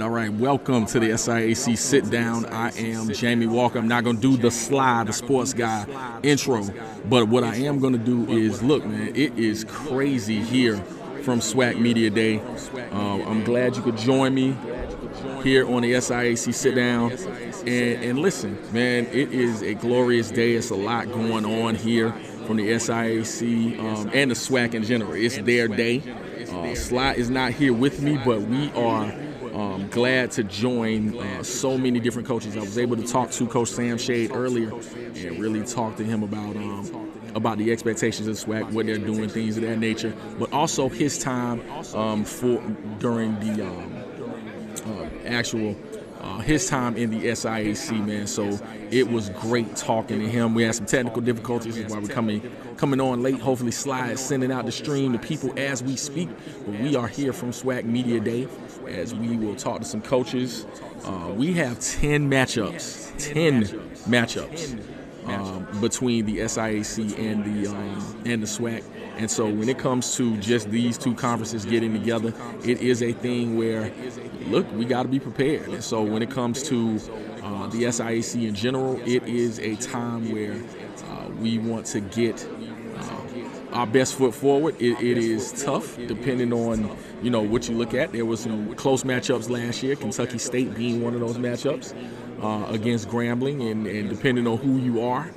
All right. Welcome to the SIAC Sit-Down. I am Jamie Walker. I'm not going to do the sports guy intro, but what I am going to do is, look, man, it is crazy here from SWAC Media Day. I'm glad you could join me here on the SIAC Sit-Down. And listen, man, it is a glorious day. It's a lot going on here from the SIAC and the SWAC in general. It's their day. Sly is not here with me, but we are glad to join so many different coaches. I was able to talk to Coach Sam Shade earlier and really talk to him about the expectations of SWAC, what they're doing, things of that nature, but also his time during the his time in the SIAC, man. So it was great talking to him. We had some technical difficulties, that's why we're coming on late. Hopefully Sly is sending out the stream to people as we speak. But we are here from SWAC Media Day as we will talk to some coaches. We have 10 matchups between the SIAC and the SWAC. And so when it comes to just these two conferences getting together, it is a thing where, look, we got to be prepared. And so when it comes to the SIAC in general, it is a time where we want to get our best foot forward. It is tough depending on, what you look at. There was some close matchups last year, Kentucky State being one of those matchups against Grambling, and depending on who you are,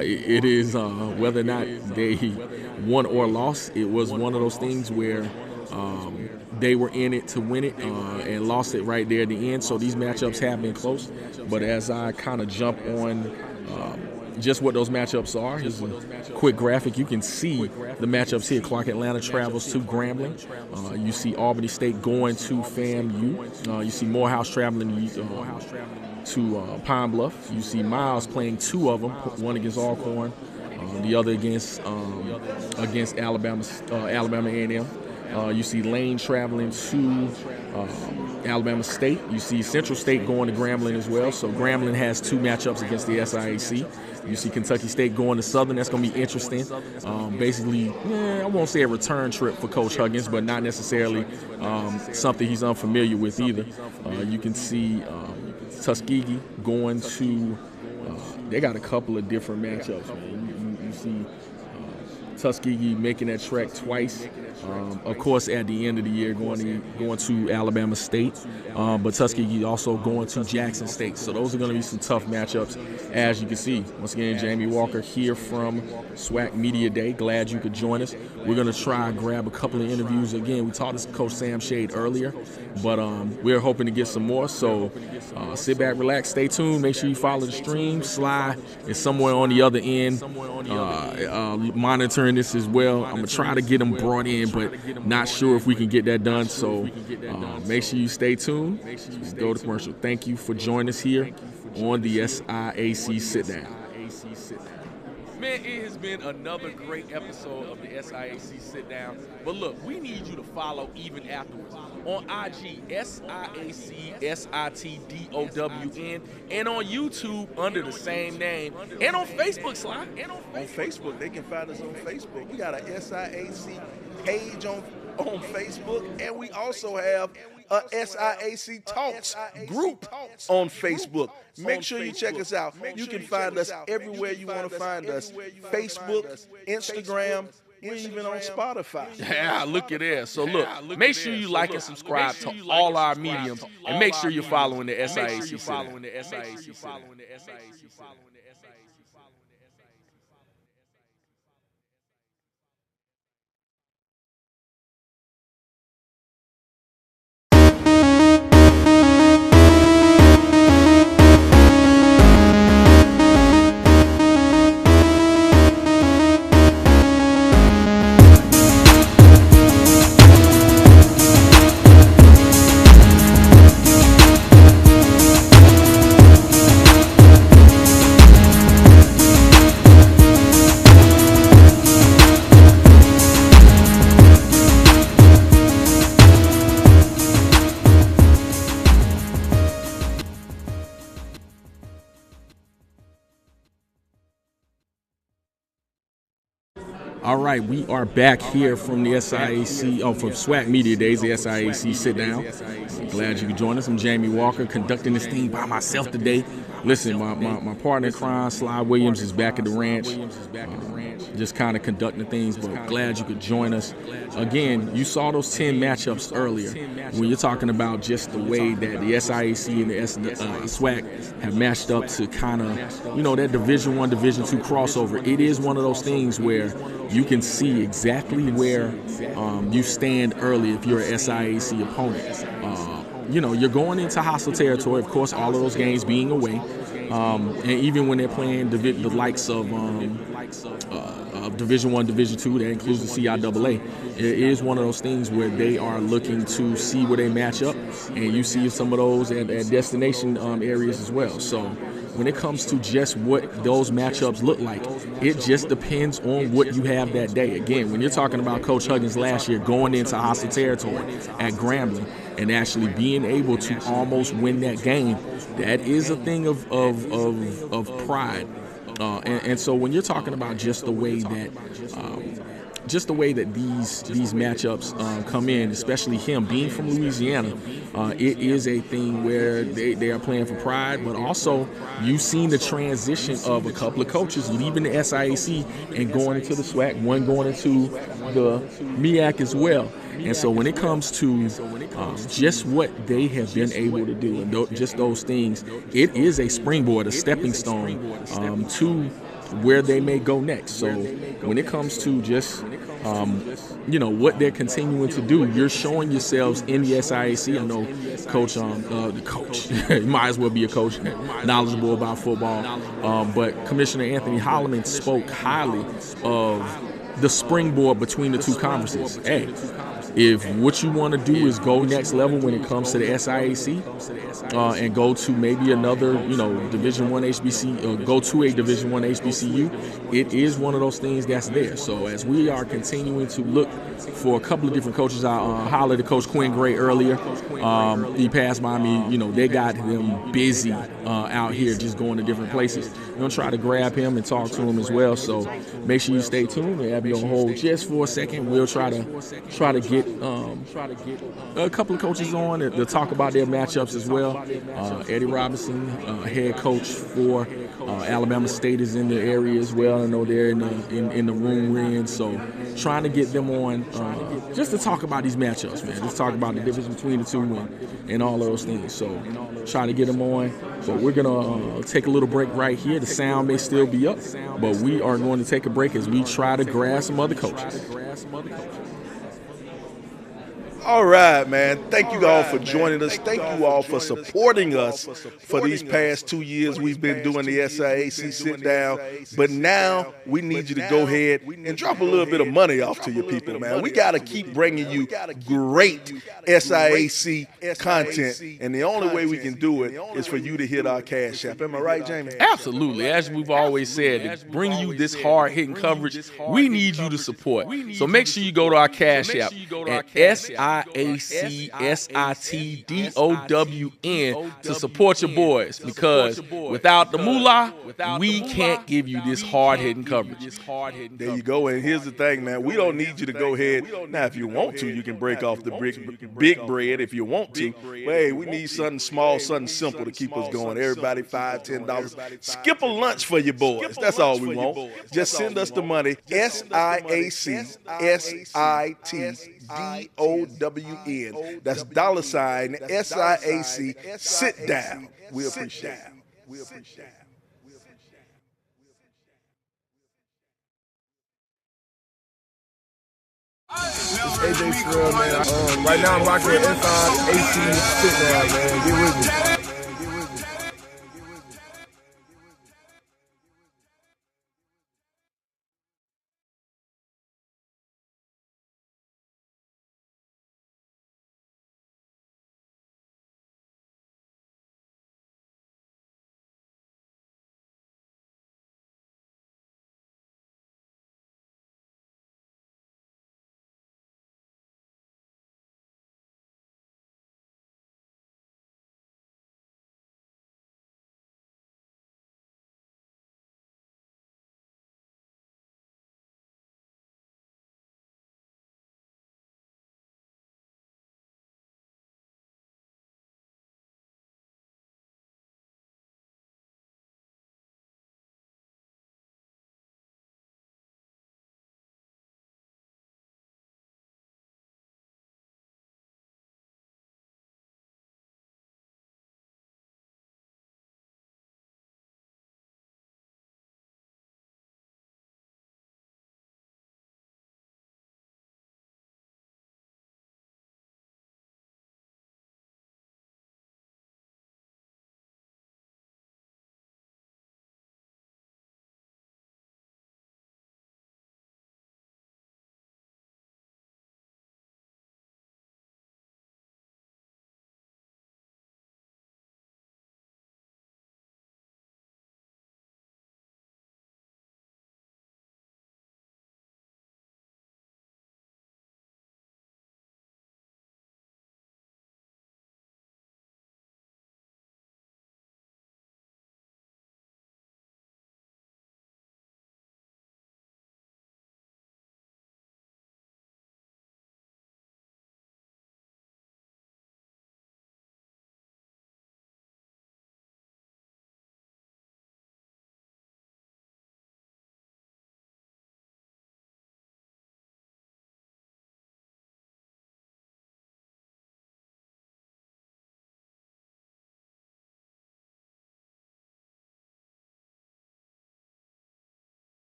it is whether or not they won or lost. It was one of those things where they were in it to win it and lost it right there at the end. So these matchups have been close. But as I kind of jump on just what those matchups are, here's a quick graphic. You can see the matchups here. Clark Atlanta travels to Grambling. You see Albany State going to FAMU. You see Morehouse traveling to Pine Bluff. You see Miles playing two of them, one against Alcorn, the other against Alabama A&M. You see Lane traveling to Alabama State. You see Central State going to Grambling as well. So Grambling has two matchups against the SIAC. You see Kentucky State going to Southern. That's going to be interesting. Basically, I won't say a return trip for Coach Huggins, but not necessarily something he's unfamiliar with either. You can see Tuskegee going to they got a couple of different matchups, man. You see Tuskegee making that trek twice. Of course, at the end of the year, going to Alabama State, but Tuskegee also going to Jackson State. So those are going to be some tough matchups, as you can see. Once again, Jamie Walker here from SWAC Media Day. Glad you could join us. We're going to try and grab a couple of interviews. Again, we talked to Coach Sam Shade earlier, but we're hoping to get some more. So sit back, relax, stay tuned. Make sure you follow the stream. Sly is somewhere on the other end monitoring this as well. I'm going to try to get them brought in, but not sure if we can get that done. So make sure you stay tuned. Go to commercial. Thank you for joining us here on the SIAC Sit-Down. Man, it has been another great episode of the SIAC Sit-Down. But look, we need you to follow even afterwards. On IG, SIAC SITDOWN, and on YouTube under the same name. And on Facebook, Sly. On Facebook, they can find us on Facebook. We got a SIAC page on Facebook, and we also have a SIAC Talks group on Facebook. Make sure you check us out. You can find us everywhere you want to find us. Facebook, Instagram, we're even on Spotify. Yeah, look at that. So look, make sure you like and subscribe to all our mediums, and make sure you're following the SIAC Sit-Down. All right, we are back here from the SIAC, from SWAC Media Days, the SIAC Sit-Down. Glad you could join us. I'm Jamie Walker, conducting this thing by myself today. Listen, my partner in crime, Sly Williams, is back at the ranch, just kind of conducting things, but glad you could join us. Again, you saw those 10 matchups earlier. When you're talking about just the way that the SIAC and the SWAC have matched up to kind of, you know, that Division I, Division II crossover, it is one of those things where you can see exactly where you stand early if you're an SIAC opponent. You know, you're going into hostile territory, of course, all of those games being away. And even when they're playing the likes of Division I, Division II, that includes the CIAA, it is one of those things where they are looking to see where they match up, and you see some of those at destination areas as well. So when it comes to just what those matchups look like, it just depends on what you have that day. Again, when you're talking about Coach Huggins last year going into hostile territory at Grambling and actually being able to almost win that game, that is a thing of pride. And so when you're talking about just the way that these matchups come in, especially him being from Louisiana, it is a thing where they are playing for pride, but also you've seen the transition of a couple of coaches leaving the SIAC and going into the SWAC, one going into the MEAC as well. And so when it comes to just what they have been able to do and just those things, it is a springboard, a stepping stone to where they may go next. So when it comes to just you know, what they're continuing to do, you're showing yourselves in the SIAC. I know the coach, you might as well be a coach, knowledgeable about football, but Commissioner Anthony Holloman spoke highly of the springboard between the two conferences. Hey, if what you want to do is go next level when it comes to the SIAC and go to maybe another, you know, Division I HBC, or go to a Division I HBCU, it is one of those things that's there. So as we are continuing to look for a couple of different coaches, I hollered at Coach Quinn Gray earlier. He passed by me. You know, they got him busy out here just going to different places. We're going to try to grab him and talk to him as well. So make sure you stay tuned. We'll have you on hold just for a second. We'll try to get a couple of coaches on to talk about their matchups as well. Eddie Robinson, head coach for Alabama State, is in the area as well. I know they're in the room we're in. So trying to get them on just to talk about these matchups, man. Just talk about the difference between the two and all those things. So trying to get them on. But we're going to take a little break right here. The sound may still be up, but we are going to take a break as we try to grab some other coaches. All right, man. Thank you all for joining us. Thank you all for supporting us for these past 2 years. We've been doing the SIAC Sit-Down, but now we need you to go ahead and drop a little bit of money off to your people, man. We got to keep bringing you great SIAC content, and the only way we can do it is for you to hit our Cash App. Am I right, Jamie? Absolutely. As we've always said, to bring you this hard-hitting coverage, we need you to support. So make sure you go to our Cash App at SIAC SIAC Sit-Down to support your boys, because without the moolah, we can't give you this hard-hitting coverage. There you go. And here's the thing, man. We don't need you to go ahead. Now, if you want to, you can break off the big bread if you want to. But hey, we need something small, something simple to keep us going. Everybody $5, $10. Skip a lunch for your boys. That's all we want. Just send us the money. SIAC SITDOWN. That's $ SIAC Sit Down. We appreciate it. It's AJ Squirrel, man. Right now I'm rocking with SIAC Sit-Down, man. Get with me.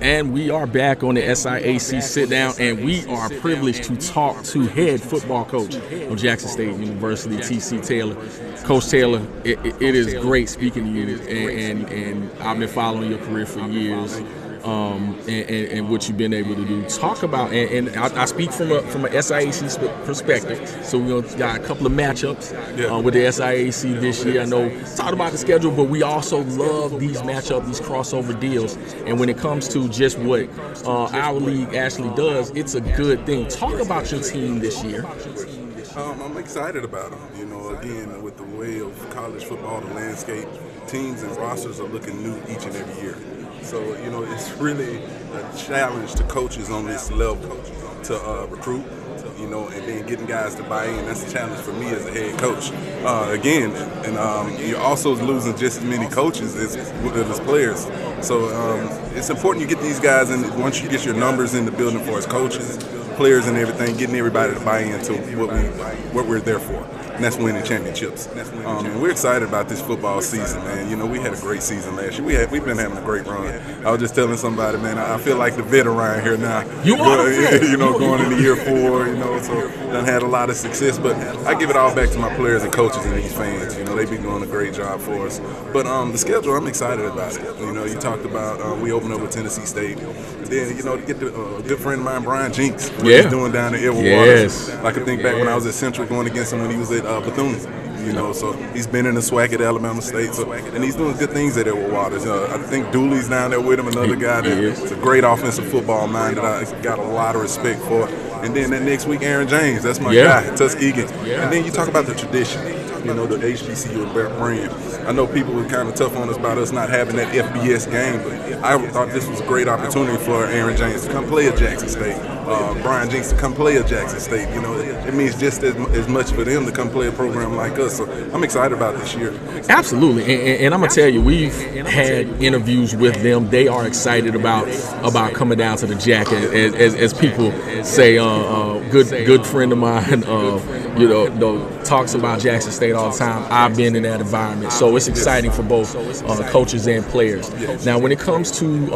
And we are back on the SIAC Sit-Down, and we are privileged to talk to head football coach of Jackson State University, T.C. Taylor. Coach Taylor, it is great speaking to you, and I've been following your career for years. And what you've been able to do. Talk about, and I speak from a SIAC perspective. So we got a couple of matchups with the SIAC this year. I know talked about the schedule, but we also love these matchups, these crossover deals. And when it comes to just what our league actually does, it's a good thing. Talk about your team this year. I'm excited about them. You know, again, with the way of college football, the landscape, teams and rosters are looking new each and every year. So, you know, it's really a challenge to coaches on this level to recruit, you know, and then getting guys to buy in. That's a challenge for me as a head coach. Again, and you're also losing just as many coaches as players. So it's important you get these guys in. Once you get your numbers in the building for as coaches, players and everything, getting everybody to buy into what we're there for. And that's winning championships. And we're excited about this football season, man. You know, we had a great season last year. We've been having a great run. I was just telling somebody, man, I feel like the veteran here now. You are, you know, going into year 4, you know, so done had a lot of success. But I give it all back to my players and coaches and these fans. You know, they've been doing a great job for us. But the schedule, I'm excited about it. You know, you talked about we opened up with Tennessee State. Then, you know, to get the good friend of mine, Brian Jinks, what he's doing down at Edward Waters. I can think back when I was at Central going against him when he was at Bethune. You know, so he's been in the SWAC at Alabama State, and he's doing good things at Edward Waters. I think Dooley's down there with him, another guy that's a great offensive football mind that I got a lot of respect for. And then that next week, Aaron James, that's my guy, Tuskegee. And then you talk about the tradition, you know, the HBCU brand. I know people were kind of tough on us about us not having that FBS game, but I thought this was a great opportunity for Aaron James to come play at Jackson State. Brian Jinks to come play at Jackson State. You know, it means just as much for them to come play a program like us. So I'm excited about this year. Absolutely, and I'm gonna tell you, we've had interviews with them. They are excited about coming down to the Jack, as people say. Good friend of mine, you know, talks about Jackson State all the time. I've been in that environment, so it's exciting for both coaches and players. Now, when it comes to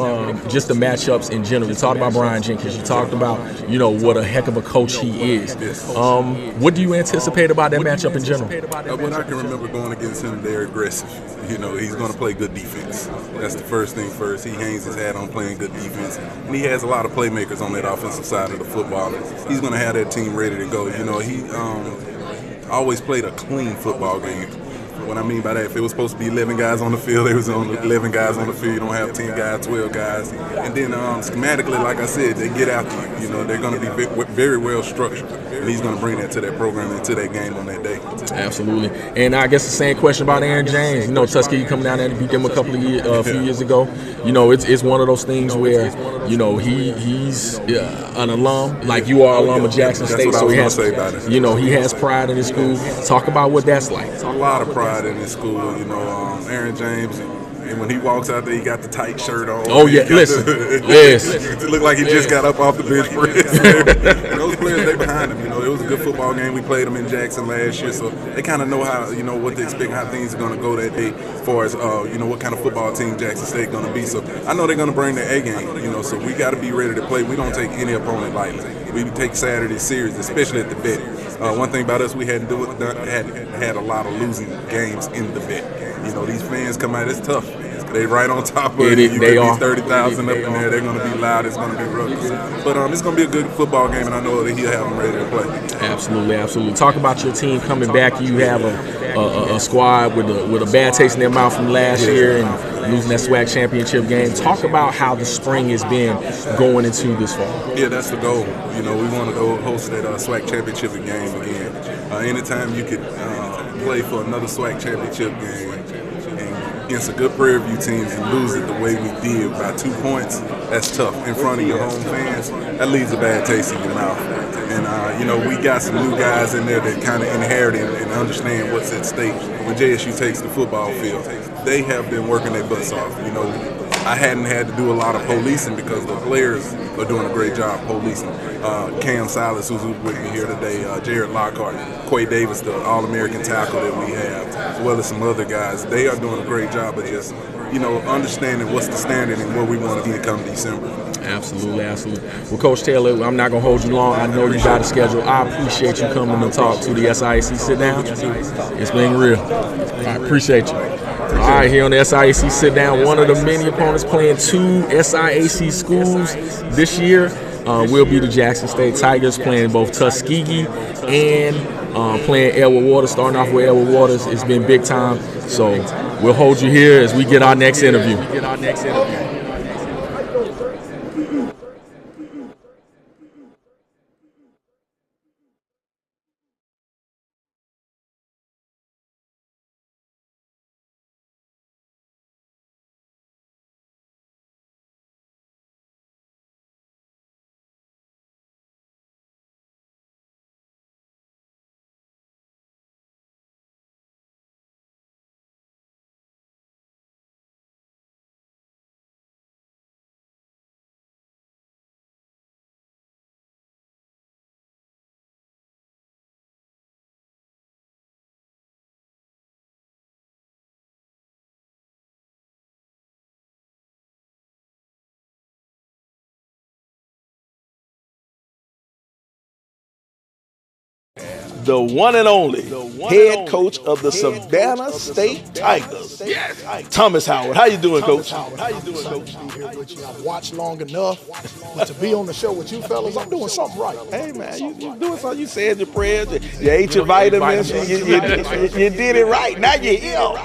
just the matchups in general, you talked about Brian Jenkins. You talked about, you know, what a heck of a coach he is. What do you anticipate about that matchup in general? What I can remember going against him, they're aggressive. You know, he's going to play good defense. That's the first thing first. He hangs his hat on playing good defense, and he has a lot of playmakers on that offensive side of the football. He's going to have that team ready to go. You know, he always played a clean football game. What I mean by that, if it was supposed to be 11 guys on the field, there was only 11 guys on the field. You don't have 10 guys, 12 guys. And then schematically, like I said, they get after you. You know, they're going to be very well structured. And he's going to bring that to that program and to that game on that day. Absolutely. And I guess the same question about Aaron James. You know, Tuskegee coming down there and beat them a few years ago. You know, it's one of those things where, you know, he's an alum, like you are an alum of Jackson State. So he has, you know, he has pride in his school. Talk about what that's like. A lot of pride in his school. You know, Aaron James, and when he walks out there, he got the tight shirt on. Oh, yeah, listen. It looked like he just got up off the bench press. And those players, they behind him. You know, it was a good football game. We played them in Jackson last year, so they kind of know how, you know, what to expect, how things are going to go that day as far as, you know, what kind of football team Jackson State going to be. So I know they're going to bring their A game, you know, so we got to be ready to play. We don't take any opponent lightly. We take Saturday serious, especially at the vet. One thing about us, we had a lot of losing games in the vet. You know, these fans come out, it's tough. They right on top of it. You get these 30,000 up in there. They're going to be loud. It's going to be rough. But it's going to be a good football game, and I know that he'll have them ready to play. Absolutely, absolutely. Talk about your team coming back. You have a squad with a bad taste in their mouth from last year and losing that SWAC championship game. Talk about how the spring has been going into this fall. Yeah, that's the goal. You know, we want to go host that SWAC championship game again. Anytime you could play for another SWAC championship game against a good Prairie View team and lose it the way we did by 2 points, that's tough. In front of your home fans, that leaves a bad taste in your mouth. And, you know, we got some new guys in there that kind of inherit and understand what's at stake when JSU takes the football field. They have been working their butts off. You know, I hadn't had to do a lot of policing because the players are doing a great job policing. Cam Silas, who's with me here today, Jared Lockhart, Quay Davis, the All-American tackle that we have, as well as some other guys. They are doing a great job of just, understanding what's the standard and where we want to be come December. Absolutely, absolutely. Well, Coach Taylor, I'm not going to hold you long. I know you got a schedule. I appreciate you coming to talk to the SIAC Sit-Down. It's been real. I appreciate you. All right, here on the SIAC Sit-Down, one of the many opponents playing 2 SIAC schools this year will be the Jackson State Tigers, playing both Tuskegee and playing Elwood Waters. Starting off with Elwood Waters, it's been big time. So we'll hold you here as we get our next interview. The one and only head coach of the Savannah State Tigers, Thomas Howard. How you doing, Coach? I've watched long enough, but to be on the show with you fellas, I'm doing something right. Hey, man, you doing something. You said your prayers, you ate your vitamins, you did it right. Now you're ill.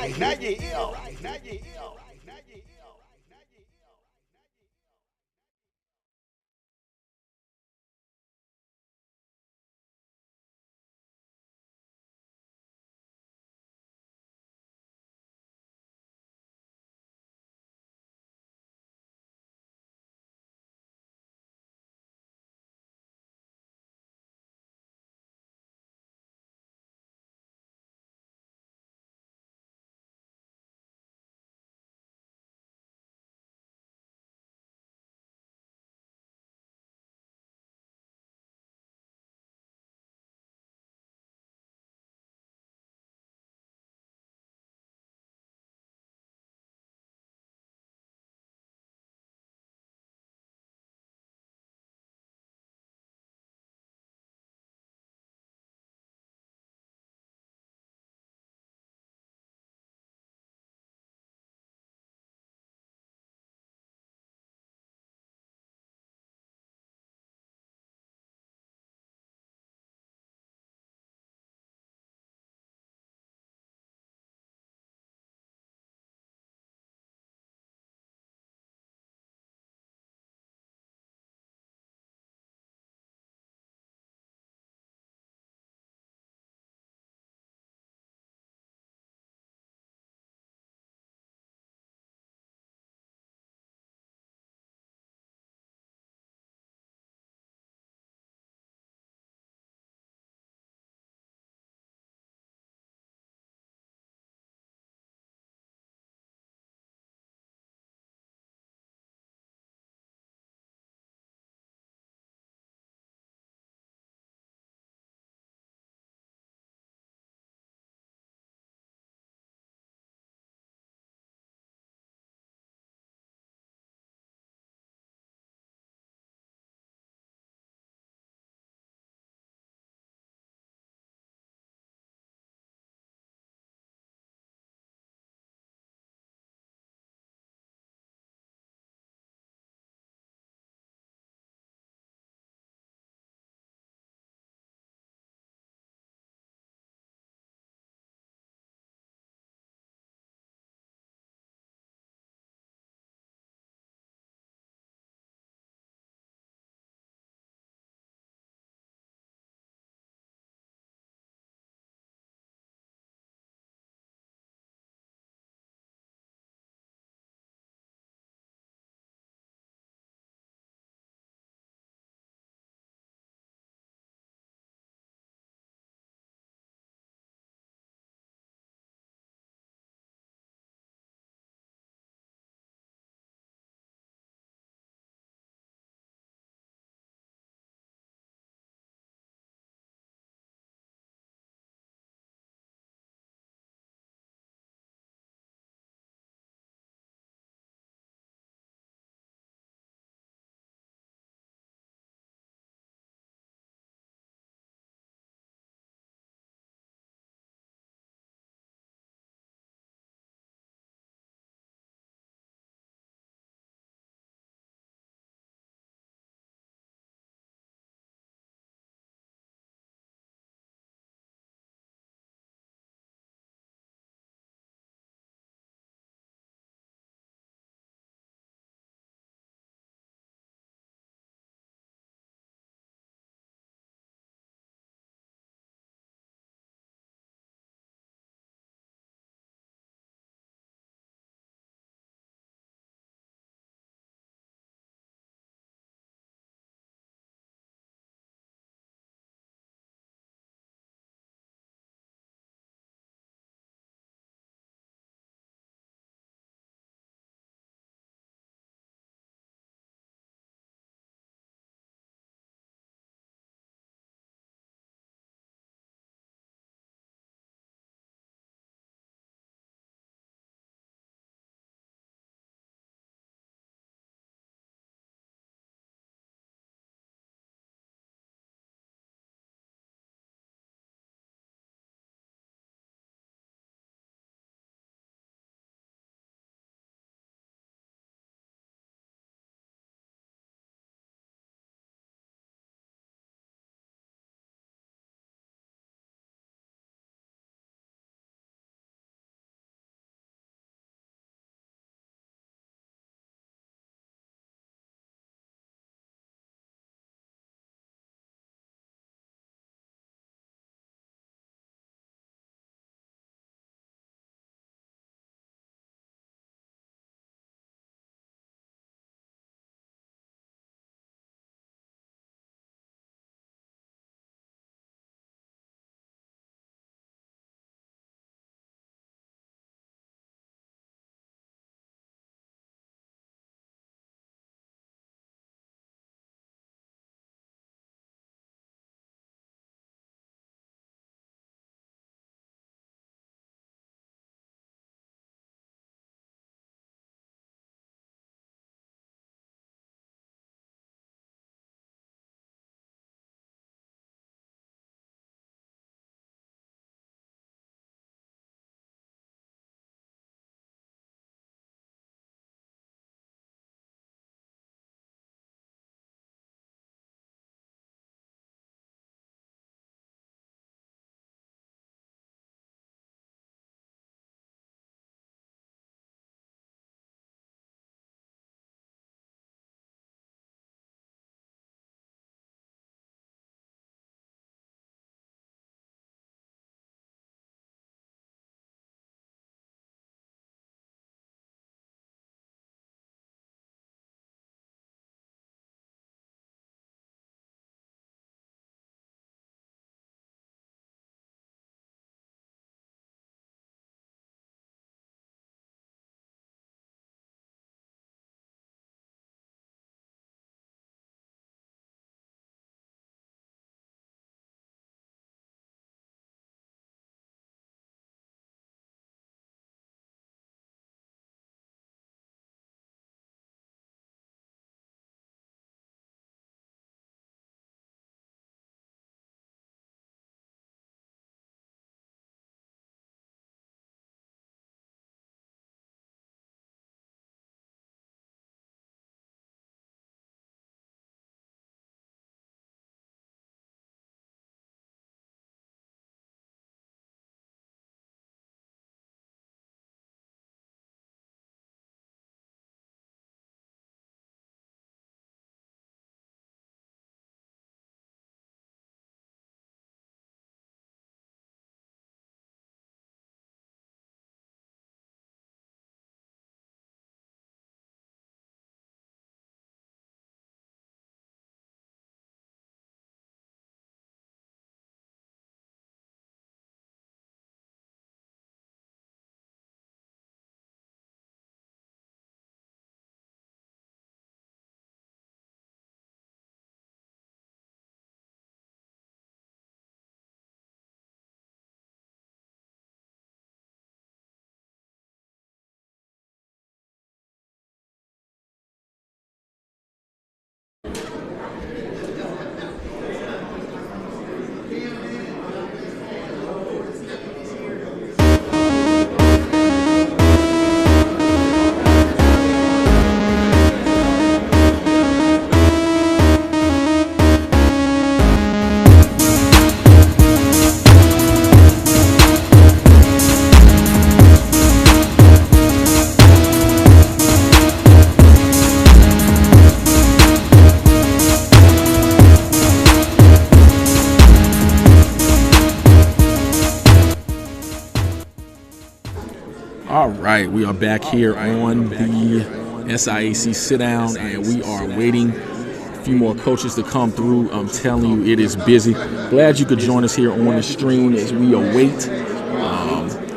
right, we are back here on the SIAC Sit-Down, and we are waiting a few more coaches to come through. I'm telling you, it is busy. Glad you could join us here on the stream as we await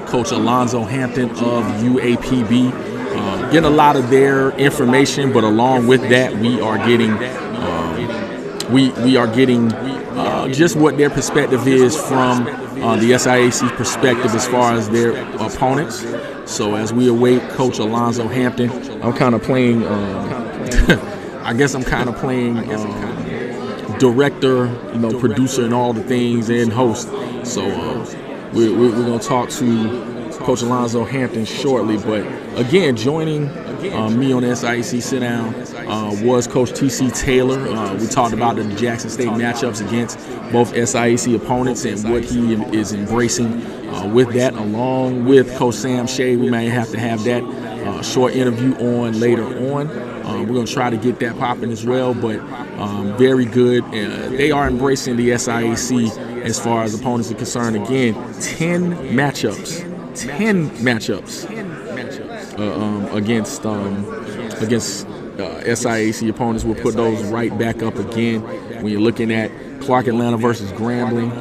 Coach Alonzo Hampton of UAPB. Getting a lot of their information, but along with that, we are getting just what their perspective is from the SIAC perspective as far as their opponents. So as we await Coach Alonzo Hampton, I'm kind of playing, I guess I'm kind of playing director, producer and all the things and host. So we're going to talk to Coach Alonzo Hampton shortly. But again, joining me on the SIAC Sit-Down was Coach T.C. Taylor. We talked about the Jackson State matchups against both SIAC opponents and what he is embracing with that, along with Coach Sam Shea. We may have to have that short interview on later on. We're going to try to get that popping as well, but very good. They are embracing the SIAC as far as opponents are concerned. Again, 10 matchups against SIAC opponents. We'll put those right back up again. When you're looking at Clark Atlanta versus Grambling,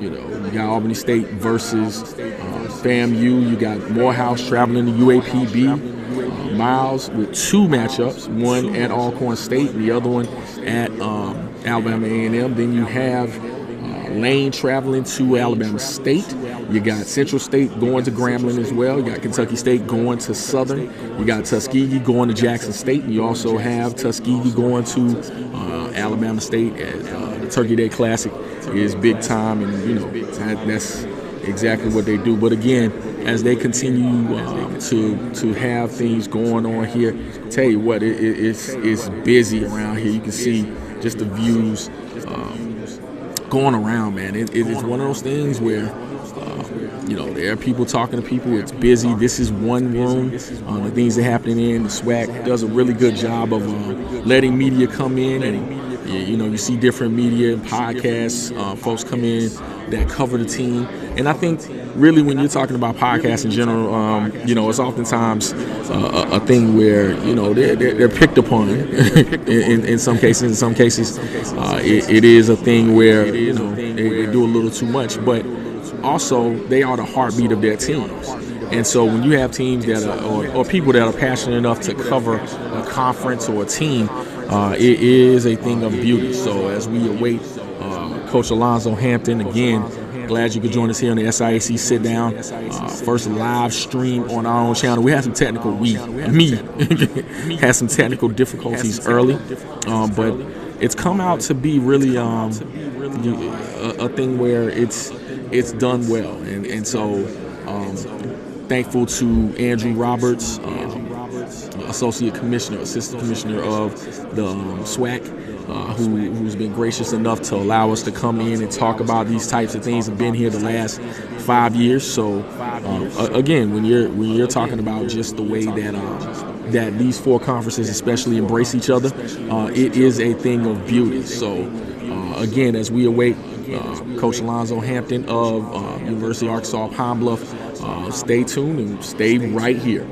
you got Albany State versus FAMU. You got Morehouse traveling to UAPB. Miles with 2 matchups, one at Alcorn State, the other one at Alabama A&M. Then you have Lane traveling to Alabama State. You got Central State going to Grambling as well. You got Kentucky State going to Southern. You got Tuskegee going to Jackson State. And you also have Tuskegee going to Alabama State. The Turkey Day Classic is big time, and that's exactly what they do. But again, as they continue to have things going on here, tell you what, it's busy around here. You can see just the views going around, man. It's one of those things where there are people talking to people. It's busy. This is one room. The things that are happening in the SWAC does a really good job of letting media come in, and you see different media and podcasts, folks come in that cover the team. And I think really when you're talking about podcasts in general, it's oftentimes a thing where they're picked upon in some cases. In some cases, it is a thing where they do a little too much, but also they are the heartbeat of their teams. And so when you have teams that are, or people that are passionate enough to cover a conference or a team, it is a thing of beauty. So as we await Coach Alonzo Hampton, again, glad you could join us here on the SIAC Sit-Down. First live stream on our own channel. We had some technical, had some technical difficulties early, but it's come out to be really a thing where it's done well. And so thankful to Andrew Roberts, Assistant Commissioner of the SWAC, who's been gracious enough to allow us to come in and talk about these types of things. I've been here the last 5 years. So again, when you're talking about just the way that these 4 conferences especially embrace each other, it is a thing of beauty. So again, as we await Coach Alonzo Hampton of University of Arkansas Pine Bluff, stay tuned and stay right here.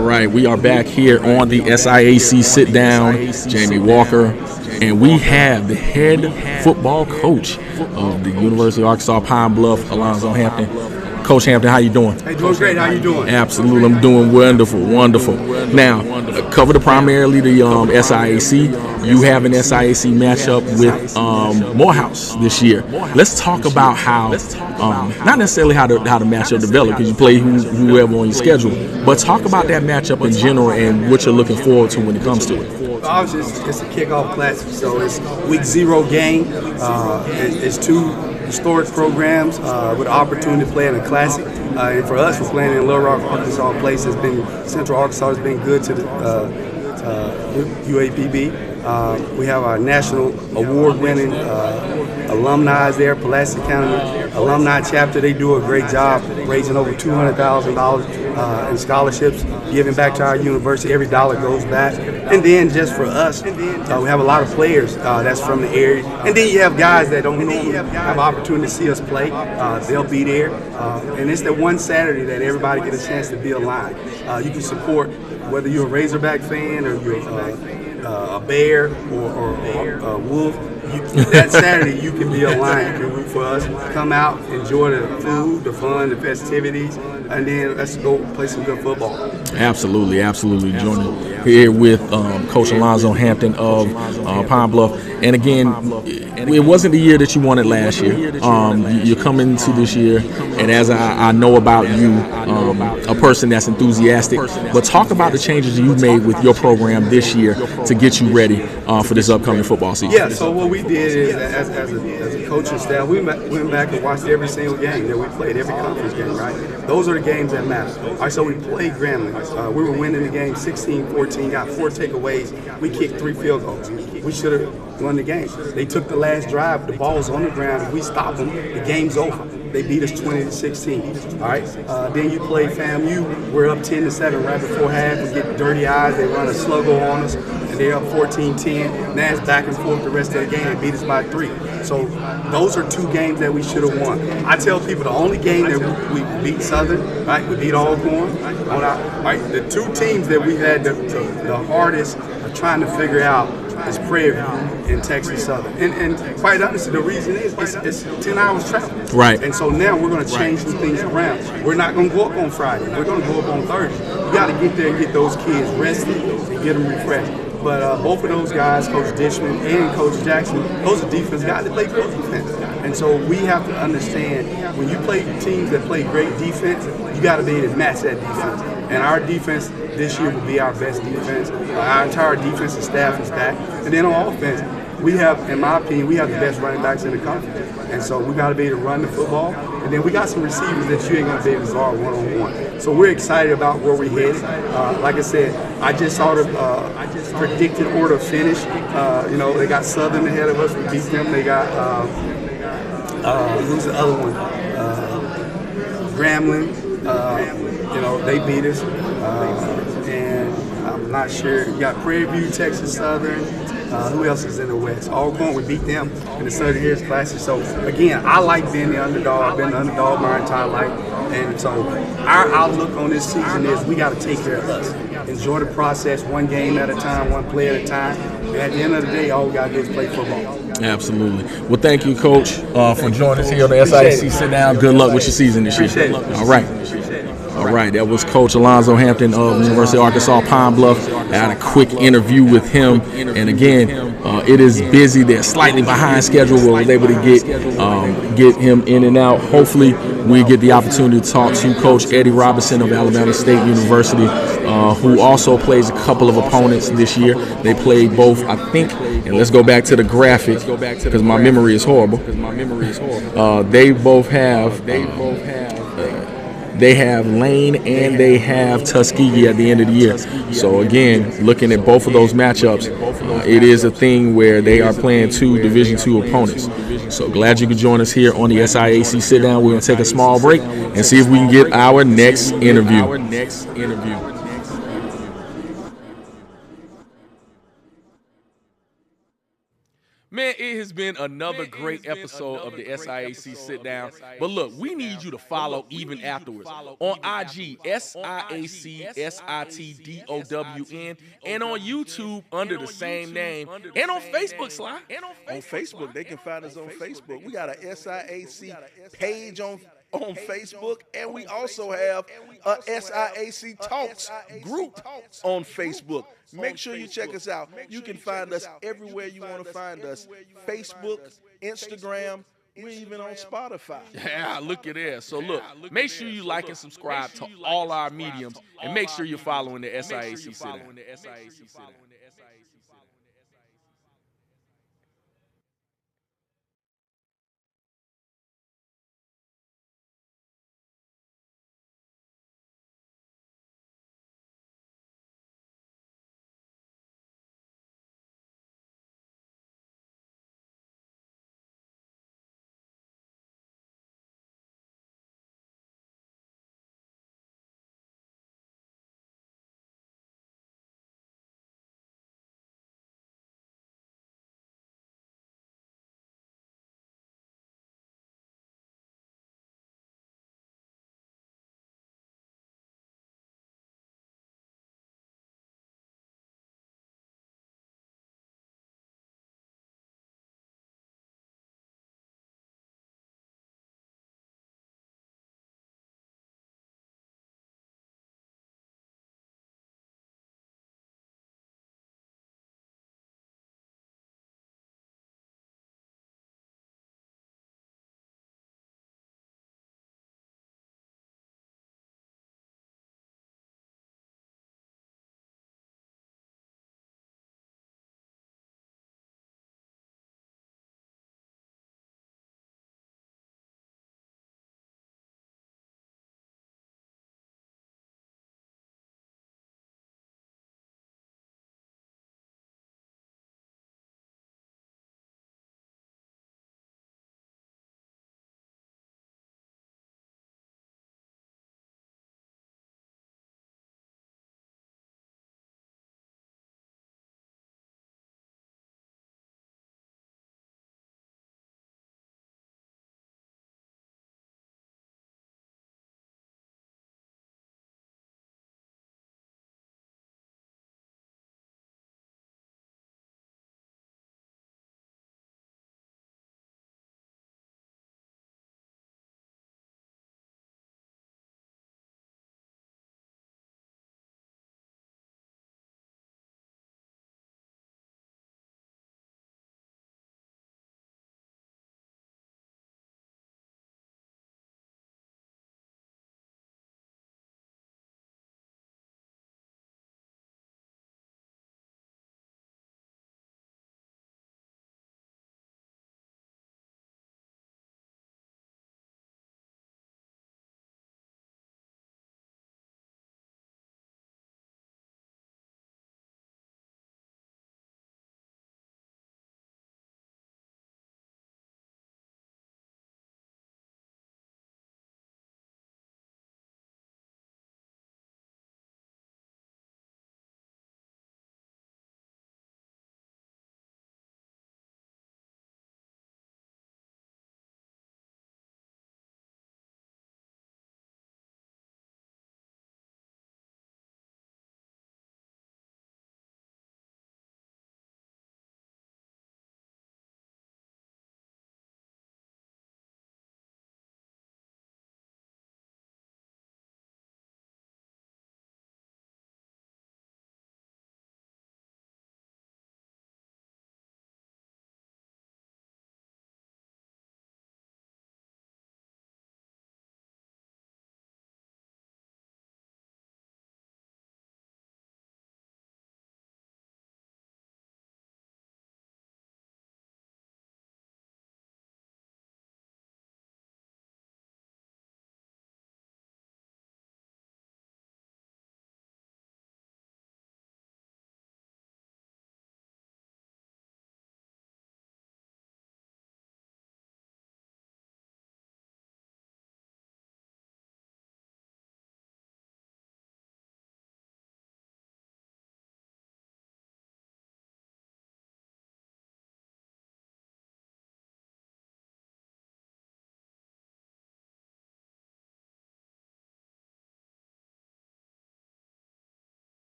All right, we are back here on the SIAC Sit-Down, Jamie Walker, and we have the head football coach of the University of Arkansas Pine Bluff, Alonzo Hampton. Coach Hampton, how you doing? Hey, doing great. How you doing? Absolutely, I'm doing wonderful, wonderful. Now, covered primarily the SIAC. You have an SIAC matchup with Morehouse this year. Let's talk about how, not necessarily how the matchup developed, because you play whoever on your schedule, but talk about that matchup in general and what you're looking forward to when it comes to it. Obviously, it's a kickoff classic, so it's week 0 game. It's 2 historic programs with the opportunity to play in a classic. And for us, we're playing in Little Rock, Arkansas. Place has been Central Arkansas has been good to the UAPB. We have our national award-winning alumni there, Pulaski County Alumni Chapter. They do a great job raising over $200,000 in scholarships, giving back to our university. Every dollar goes back. And then just for us, we have a lot of players that's from the area. And then you have guys that don't normally have opportunity to see us play. They'll be there. And it's the one Saturday that everybody gets a chance to be aligned. You can support whether you're a Razorback fan or you're a Bear or a Wolf. That Saturday you can be aligned. You can root for us. Come out, enjoy the food, the fun, the festivities, and then let's go play some good football. Absolutely, absolutely. Joining here with Coach Alonzo Hampton of Pine Bluff. And again, it wasn't the year that you wanted last year. You're coming to this year, and as I know about you, a person that's enthusiastic. But talk about the changes you've made with your program this year to get you ready for this upcoming football season. Yeah, so what we did is, as a coaching staff, we went back and watched every single game that we played, every conference game, right? Those are the games that matter. All right, so we played Grambling. We were winning the game 16-14, got 4 takeaways. We kicked 3 field goals. We should have won the game. They took the last drive, the ball was on the ground. If we stopped them, the game's over. They beat us 20-16. All right. Then you play FAMU. We're up 10-7 right before half. We get dirty eyes. They run a sluggo on us, and they're up 14-10. Now it's back and forth the rest of the game. They beat us by 3. So those are 2 games that we should have won. I tell people the only game that we beat Southern, right? We beat Alcorn. Right? The 2 teams that we had the hardest of trying to figure out is Prairie View and Texas Southern. And quite honestly, the reason is it's 10 hours travel. Right. And so now we're going to change some things around. We're not going to go up on Friday. We're going to go up on Thursday. You got to get there and get those kids rested and get them refreshed. But both of those guys, Coach Dishman and Coach Jackson, those are defense guys that play great defense. And so we have to understand when you play teams that play great defense, you got to be able to match that defense. And our defense this year will be our best defense. Our entire defensive staff is back. And then on offense, we have, in my opinion, we have the best running backs in the conference. And so we got to be able to run the football. And then we got some receivers that you ain't going to be able to guard one-on-one. So we're excited about where we're headed. Like I said, I just saw the predicted order of finish. They got Southern ahead of us. We beat them. They got, who's the other one? Grambling. They beat us. And I'm not sure. You got Prairie View, Texas Southern. Who else is in the West? Alcorn, we beat them in the Southern Years Classic. So, again, I like being the underdog. I've been the underdog my entire life. And so our outlook on this season is we got to take care of us. Enjoy the process, one game at a time, one play at a time. And at the end of the day, all we got to do is play football. Absolutely. Well, thank you, Coach, for joining us here on the SIAC Sit-Down. Good luck with your season this year. All right. All right, that was Coach Alonzo Hampton of the University of Arkansas Pine Bluff. I had a quick interview with him, and again, it is busy. They're slightly behind schedule, but was able to get him in and out. Hopefully, we get the opportunity to talk to Coach Eddie Robinson of Alabama State University, who also plays a couple of opponents this year. They played both, I think, and let's go back to the graphic because my memory is horrible. They both have. They have Lane and they have Tuskegee at the end of the year. So again, looking at both of those matchups, it is a thing where they are playing 2 Division II opponents. So glad you could join us here on the SIAC Sit Down. We're going to take a small break and see if we can get our next interview. Man, it has has been another great episode of the SIAC Sit Down. But look, we need you to follow even afterwards. On IG, SIAC SITDOWN, and on YouTube under the same name, and on Facebook, Sly. On Facebook, they can find us on Facebook. We got a SIAC page on Facebook, and we also have a SIAC Talks group on Facebook. Make sure you check us out. You can find us everywhere you want to find us. Facebook, Instagram, we're even on Spotify. Yeah, look at that. So look, make sure you like and subscribe to all our mediums, and make sure you're following the SIAC Sit Down.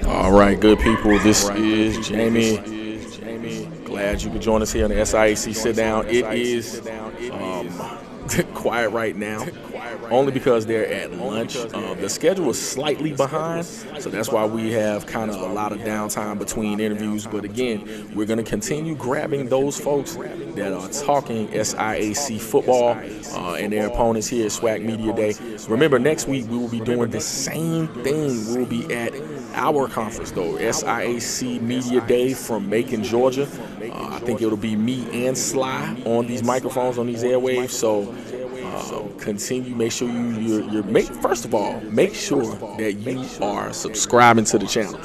All right, good people. This is Jamie. Glad you could join us here on the SIAC Sit-Down. It is quiet right now, only because they're at lunch. The schedule is slightly behind, so that's why we have kind of a lot of downtime between interviews. But again, we're going to continue grabbing those folks that are talking SIAC football and their opponents here at SWAC Media Day. Remember, next week we will be doing the same thing. We will be at our conference, though, SIAC Media Day from Macon, Georgia. I think it'll be me and Sly on these microphones, on these airwaves. So continue. Make sure first of all, make sure that you are subscribing to the channel.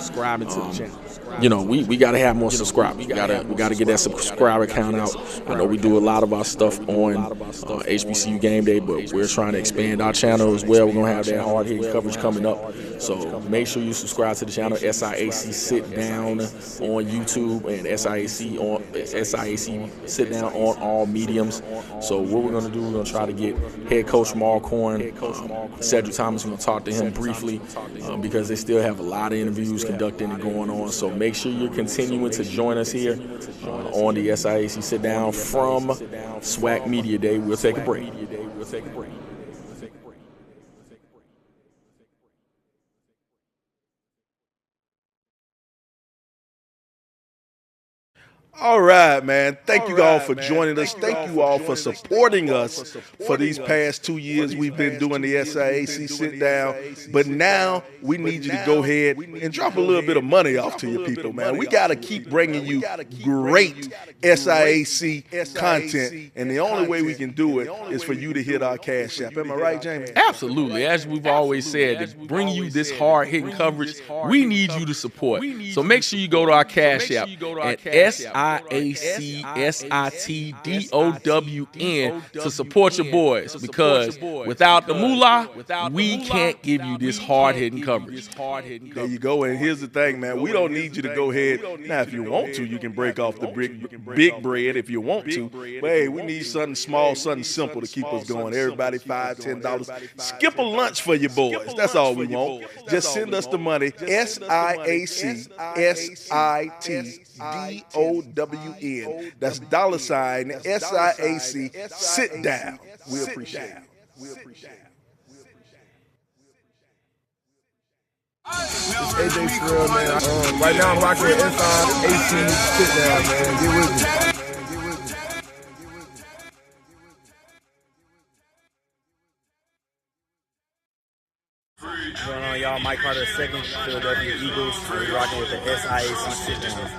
You know, we got to have more subscribers. We gotta get that subscriber count out. I know we do a lot of our stuff on HBCU Game Day, but we're trying to expand our channel as well. We're gonna have that hard hitting coverage coming up. So make sure you subscribe to the channel, SIAC Sit-Down on YouTube and SIAC Sit-Down on all mediums. So what we're gonna do, we're gonna try to get head coach Marcorn, Cedric Thomas. We're gonna talk to him briefly because they still have a lot of interviews conducting and going on. So make sure you're continuing to join us here on the SIAC Sit-Down from SWAC Media Day. We'll take a break. All right, man. Thank you all for joining us. Thank you all for supporting us for these past 2 years. We've been doing the SIAC Sit-Down, but now we need you to go ahead and drop a little bit of money off to your people, man. We got to keep bringing you great SIAC content, and the only way we can do it is for you to hit our Cash App. Am I right, Jamie? Absolutely. As we've always said, to bring you this hard-hitting coverage, we need you to support. So make sure you go to our Cash App at SIAC Sit-Down to support your boys, because without the moolah, we can't give you this hard-hitting coverage. There you go. And here's the thing, man. We don't need you to go ahead. Now, if you want to, you can break off the big bread if you want to. But, hey, we need something small, something simple to keep us going. Everybody $5, $10. Skip a lunch for your boys. That's all we want. Just send us the money. SIAC Sit-Down. That's $ SIAC Sit-Down. We appreciate it. It's AJ Frill, man. Right now I'm rocking with SIAC Sit-Down, man. Get with me. What's going on, y'all? Mike Carter II, Philadelphia Eagles. We're rocking with the SIAC Sit-Down.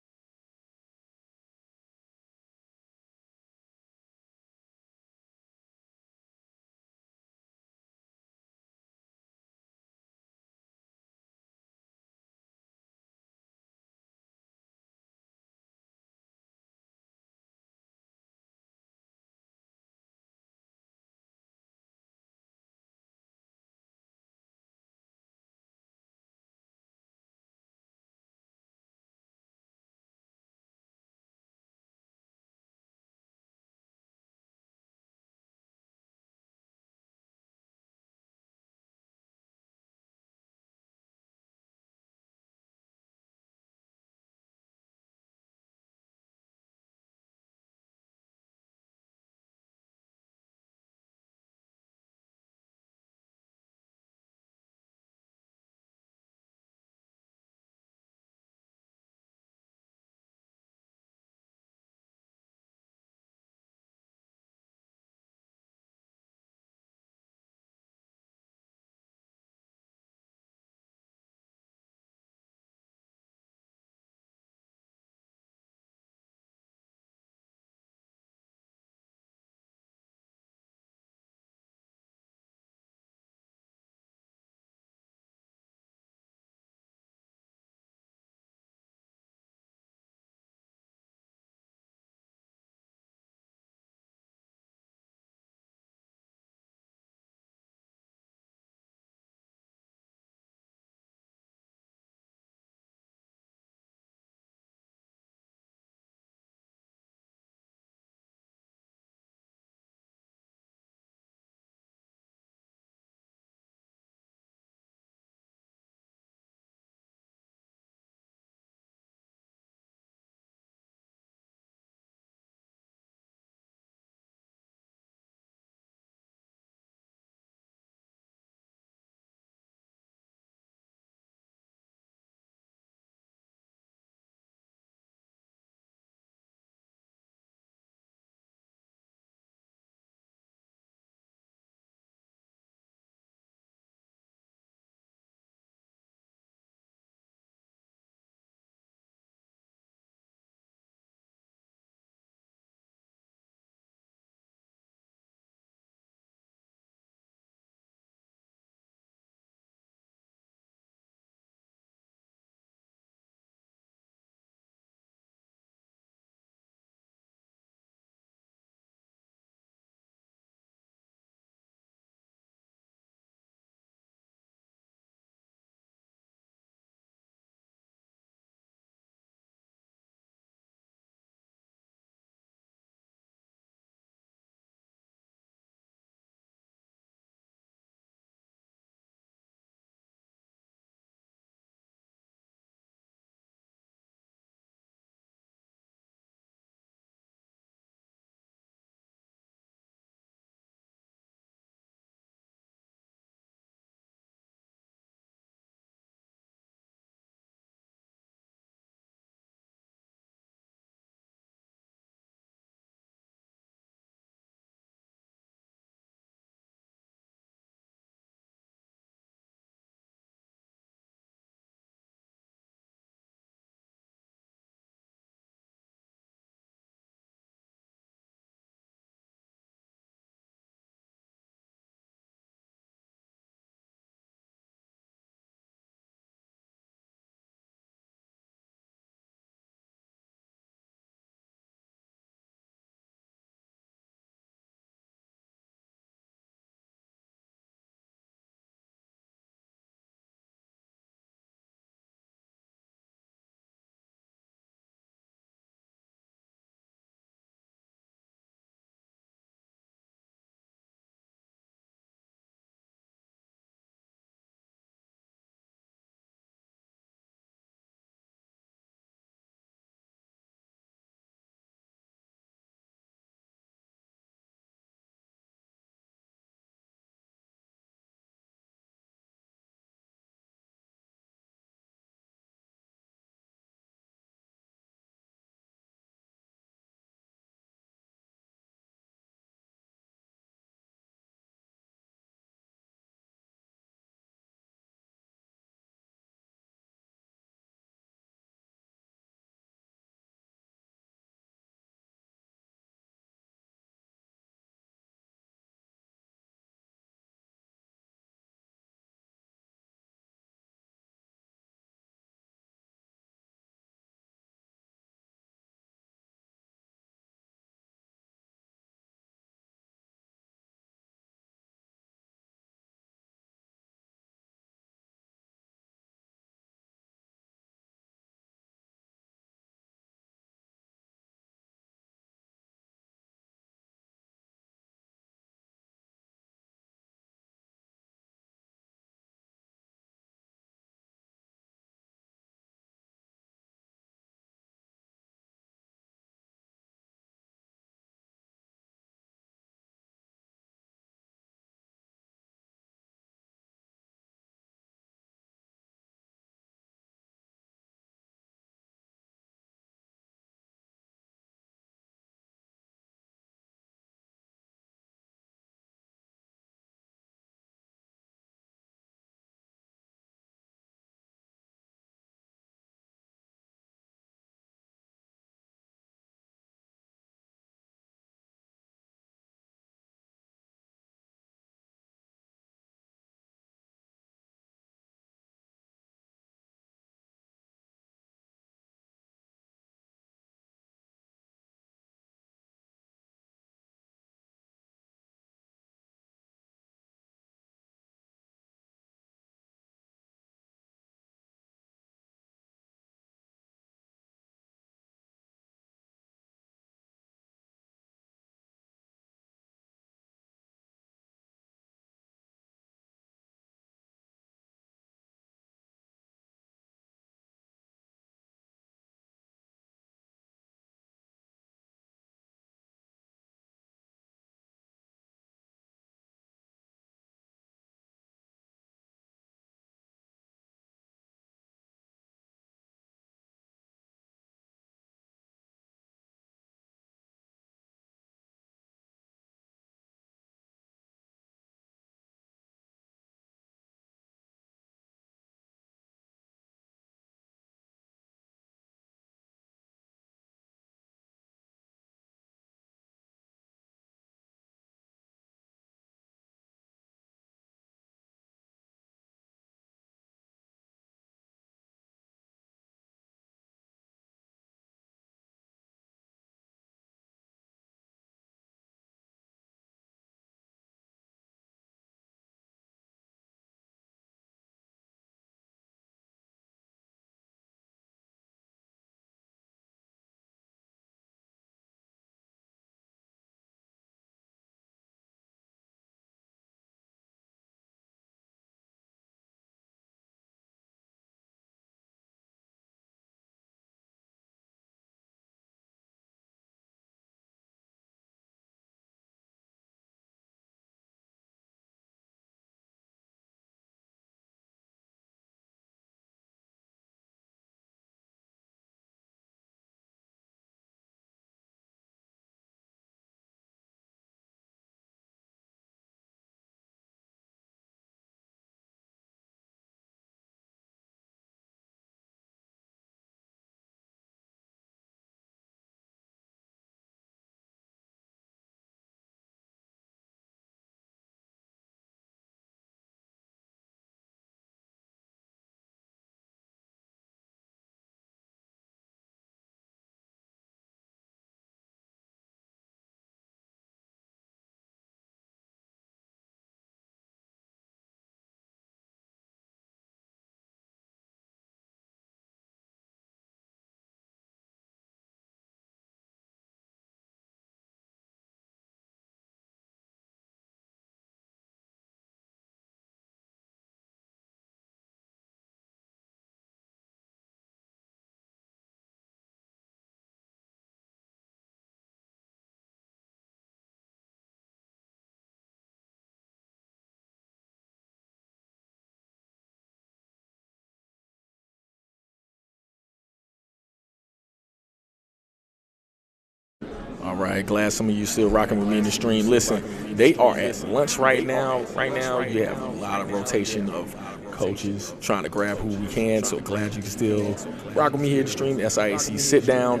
All right, glad some of you still rocking with me in the stream. Listen, they are at lunch right now. Right now, you have a lot of rotation of coaches trying to grab who we can. So glad you can still rock with me here at the stream. SIAC Sit-Down.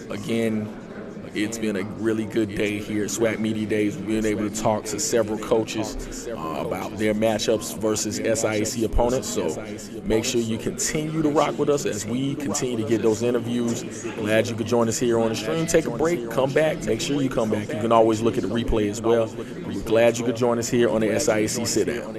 Again, it's been a really good day here at SWAC Media Days. We've been able to talk to several coaches about their matchups versus SIAC opponents. So make sure you continue to rock with us as we continue to get those interviews. Glad you could join us here on the stream. Take a break, come back. Make sure you come back. You can always look at the replay as well. We're glad you could join us here on the SIAC Sit-Down.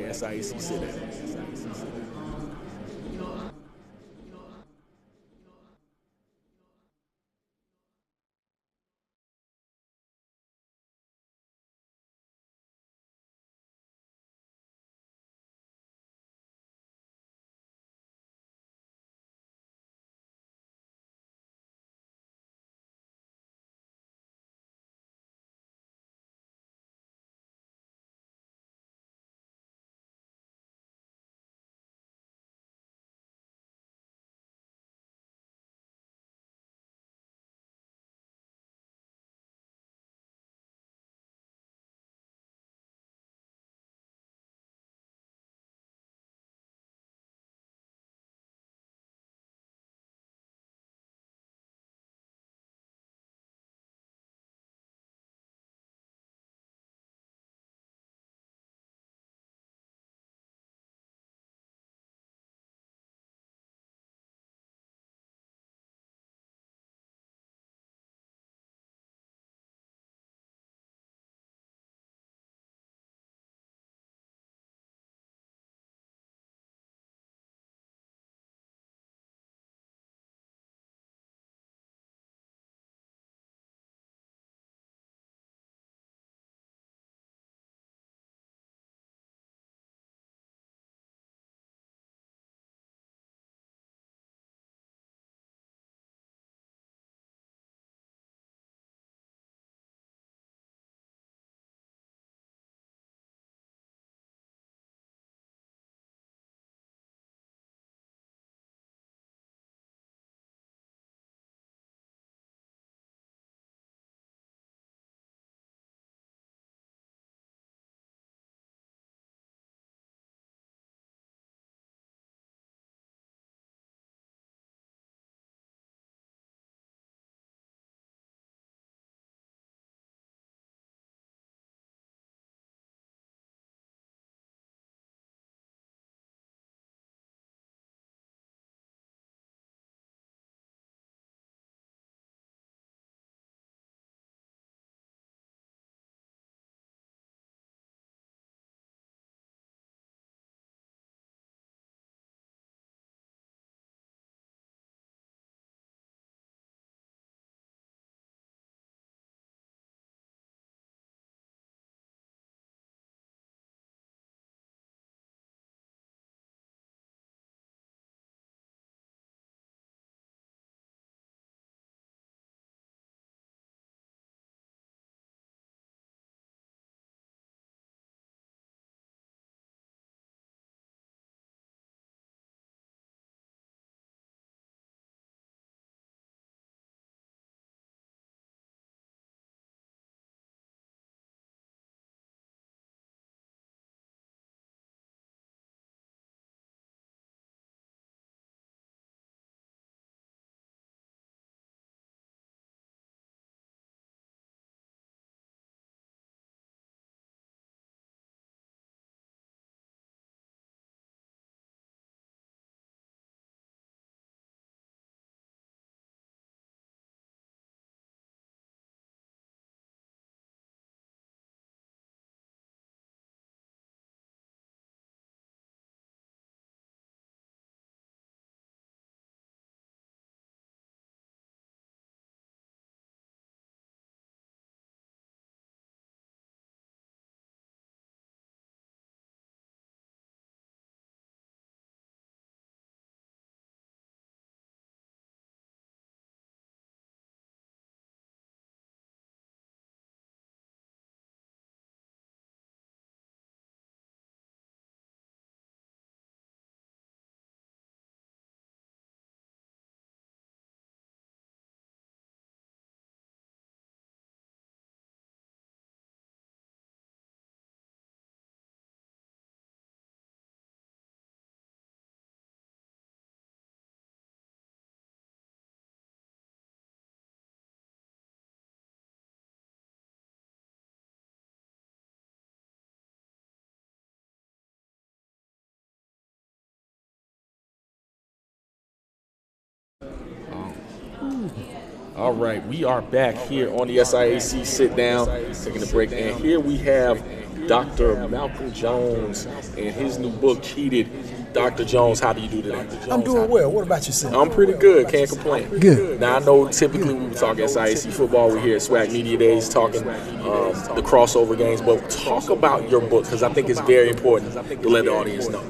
All right, we are back here on the SIAC Sit-Down, taking a break, and here we have Dr. Malcolm Jones and his new book, Cheated. Dr. Jones, how do you do today? I'm doing well. What about yourself? I'm pretty good. Can't complain. Good. Now, I know typically we would talk SIAC football. We're here at SWAC Media Days talking the crossover games, but talk about your book, because I think it's very important to let the audience know.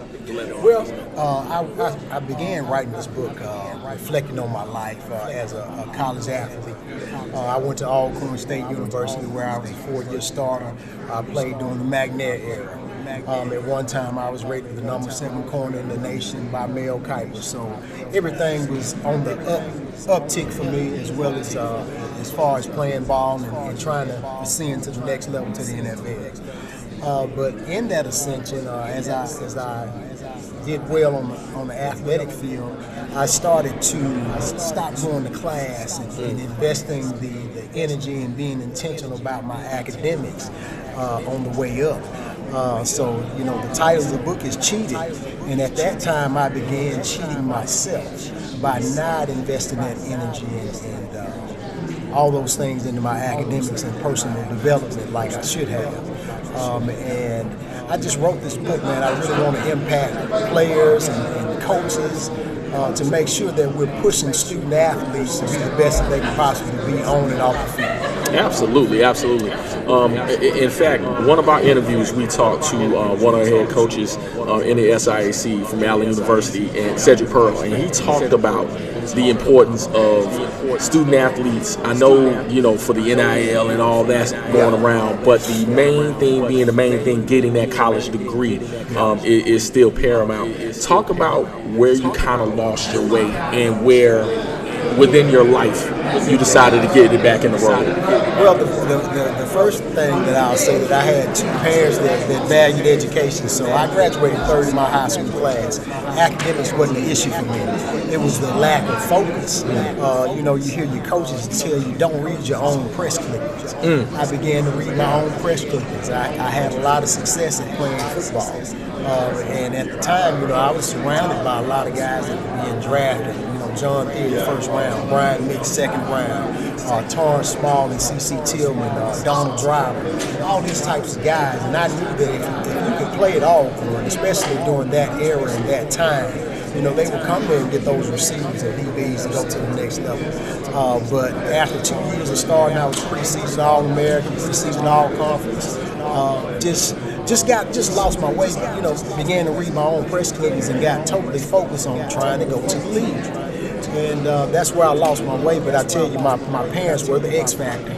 Well, I began writing this book reflecting on my life as a college athlete. I went to Alcorn State University, where I was a 4-year starter. I played during the McNair era. At one time, I was rated the number 7 corner in the nation by Mel Kiper. So everything was on the uptick for me, as well as far as playing ball and trying to ascend to the next level, to the NFL. But in that ascension, as I did well on the athletic field, I started to stop going to class and investing the energy and being intentional about my academics on the way up. So, the title of the book is Cheated, and at that time I began cheating myself by not investing that energy and all those things into my academics and personal development like I should have. And I just wrote this book, man. I really want to impact players and coaches to make sure that we're pushing student athletes to be the best that they can possibly be on and off the field. Absolutely, absolutely. In fact, one of our interviews, we talked to one of our head coaches in the SIAC from Allen University, and Cedric Pearl, and he talked about the importance of student athletes. I know, for the NIL and all that's going around, but the main thing being the main thing, getting that college degree is still paramount. Talk about where you kind of lost your way and where within your life you decided to get it back in the world. Well, the first thing that I'll say, that I had two parents that valued education. So I graduated third in my high school class. Academics wasn't an issue for me. It was the lack of focus. You hear your coaches tell you, don't read your own press clippings. I began to read my own press clippings. I had a lot of success at playing football. And at the time, I was surrounded by a lot of guys that were being drafted. John Theodore, first round, Brian Mix, second round, Torrance Small and C.C. Tillman, Donald Driver, all these types of guys. And I knew that if you could play at Alcorn, especially during that era and that time, they would come there and get those receivers at invades to go to the next level. But after 2 years of starting, I was preseason All-American, preseason All-Conference. Just lost my way. Began to read my own press clippings and got totally focused on trying to go to the league. And that's where I lost my way. But I tell you, my parents were the X factor.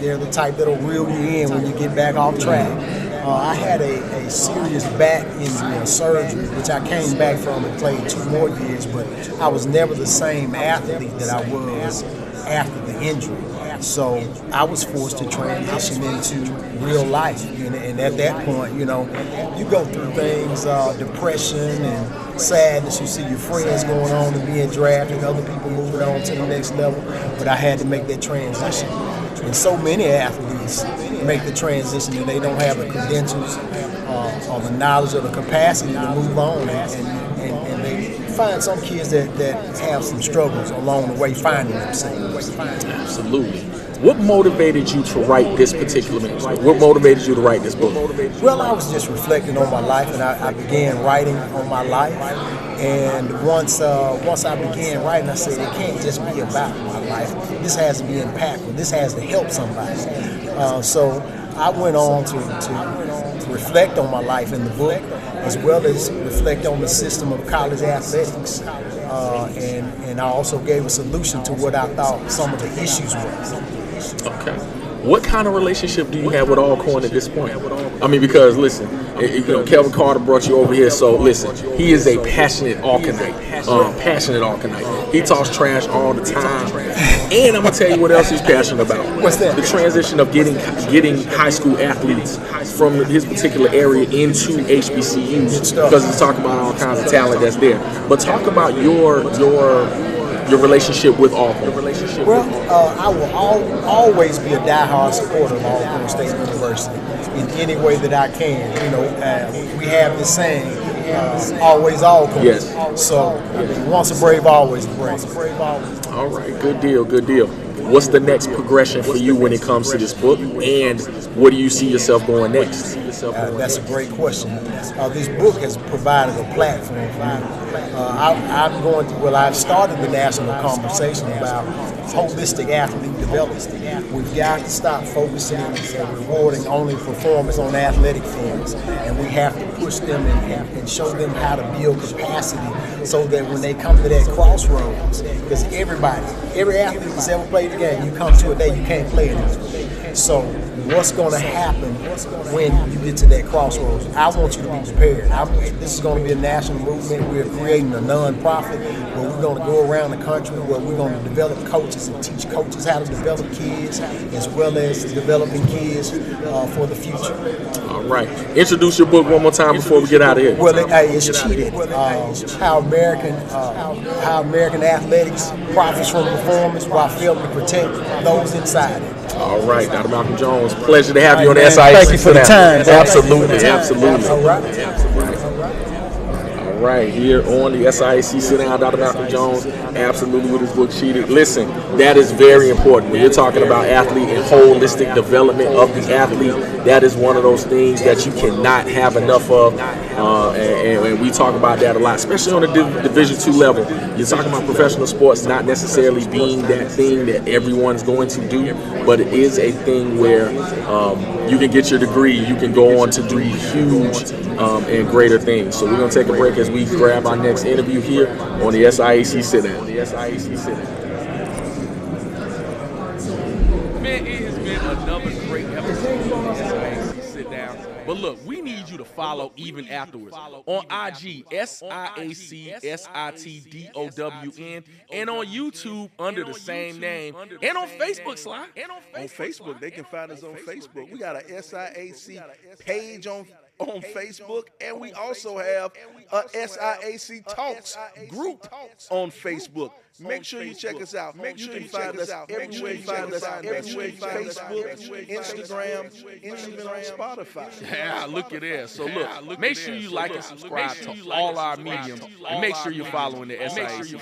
They're the type that'll reel you in when you get back off track. I had a serious back injury and surgery, which I came back from and played 2 more years, but I was never the same athlete that I was after the injury. So I was forced to transition into real life. And at that point, you go through things, depression and sadness. You see your friends going on and being drafted, other people moving on to the next level. But I had to make that transition. And so many athletes make the transition and they don't have the credentials or the knowledge or the capacity to move on. And they find some kids that have some struggles along the way finding themselves. Absolutely. What motivated you to write this particular manuscript? What motivated you to write this book? Well, I was just reflecting on my life, and I began writing on my life. And once I began writing, I said, it can't just be about my life. This has to be impactful. This has to help somebody. So I went on to reflect on my life in the book, as well as reflect on the system of college athletics. And I also gave a solution to what I thought some of the issues were. Okay. What kind of relationship do you have with Alcorn at this point? I mean, because listen, Kelvin Carter brought you over here, so listen, he is a passionate Alcornite. He talks trash all the time. And I'm gonna tell you what else he's passionate about. What's that? The transition of getting high school athletes from his particular area into HBCUs, because he's talking about all kinds of talent that's there. But talk about your relationship with Alcorn. Well, I will always be a diehard supporter of Alcorn State University in any way that I can. We have this saying, always Alcorn. Yes. So, once a brave, always a brave. All right, good deal, good deal. What's the next progression for you when it comes to this book, and what do you see yourself going next? That's a great question. This book has provided a platform for me. I'm going to, well, I've started the national conversation about holistic athlete development. We've got to stop focusing and rewarding only performance on athletic fields, and we have to push them and show them how to build capacity so that when they come to that crossroads, because every athlete that's ever played the game, you come to a day you can't play anymore. So what's going to happen when you get to that crossroads? I want you to be prepared. This is going to be a national movement. We're creating a non-profit where we're going to go around the country where we're going to develop coaches and teach coaches how to develop kids as well as developing kids for the future. All right. Introduce your book one more time before we get out of here. Well, it's cheated. How American athletics profits from performance while failing to protect those inside it. All right, Dr. Malcolm Jones, pleasure to have you on the SIAC. Thank you for the time. Absolutely, absolutely. All right. All right, here on the SIAC Sit-Down, Dr. Malcolm Jones, absolutely with his book Cheated. Listen, that is very important. When you're talking about athlete and holistic development of the athlete, that is one of those things that you cannot have enough of. And we talk about that a lot, especially on the Division II level. You're talking about professional sports not necessarily being that thing that everyone's going to do, but it is a thing where you can get your degree, you can go on to do huge and greater things. So we're going to take a break as we grab our next interview here on the SIAC Sit-Down. Man, it has been another great episode of the SIAC Sit-Down. But look, we need you to follow even afterwards. On IG, SIAC SITDOWN, and on YouTube under the same name, and on Facebook, Sly. On Facebook, they can find us on Facebook. We got a SIAC page on Facebook, and we also have a SIAC Talks group on Facebook. Make sure you check us out. You can find us everywhere. You find us everywhere: Facebook, Instagram, and even on Spotify. Yeah, look at that. So look, make sure you like and subscribe to all our mediums, and make sure you're following the SIAC.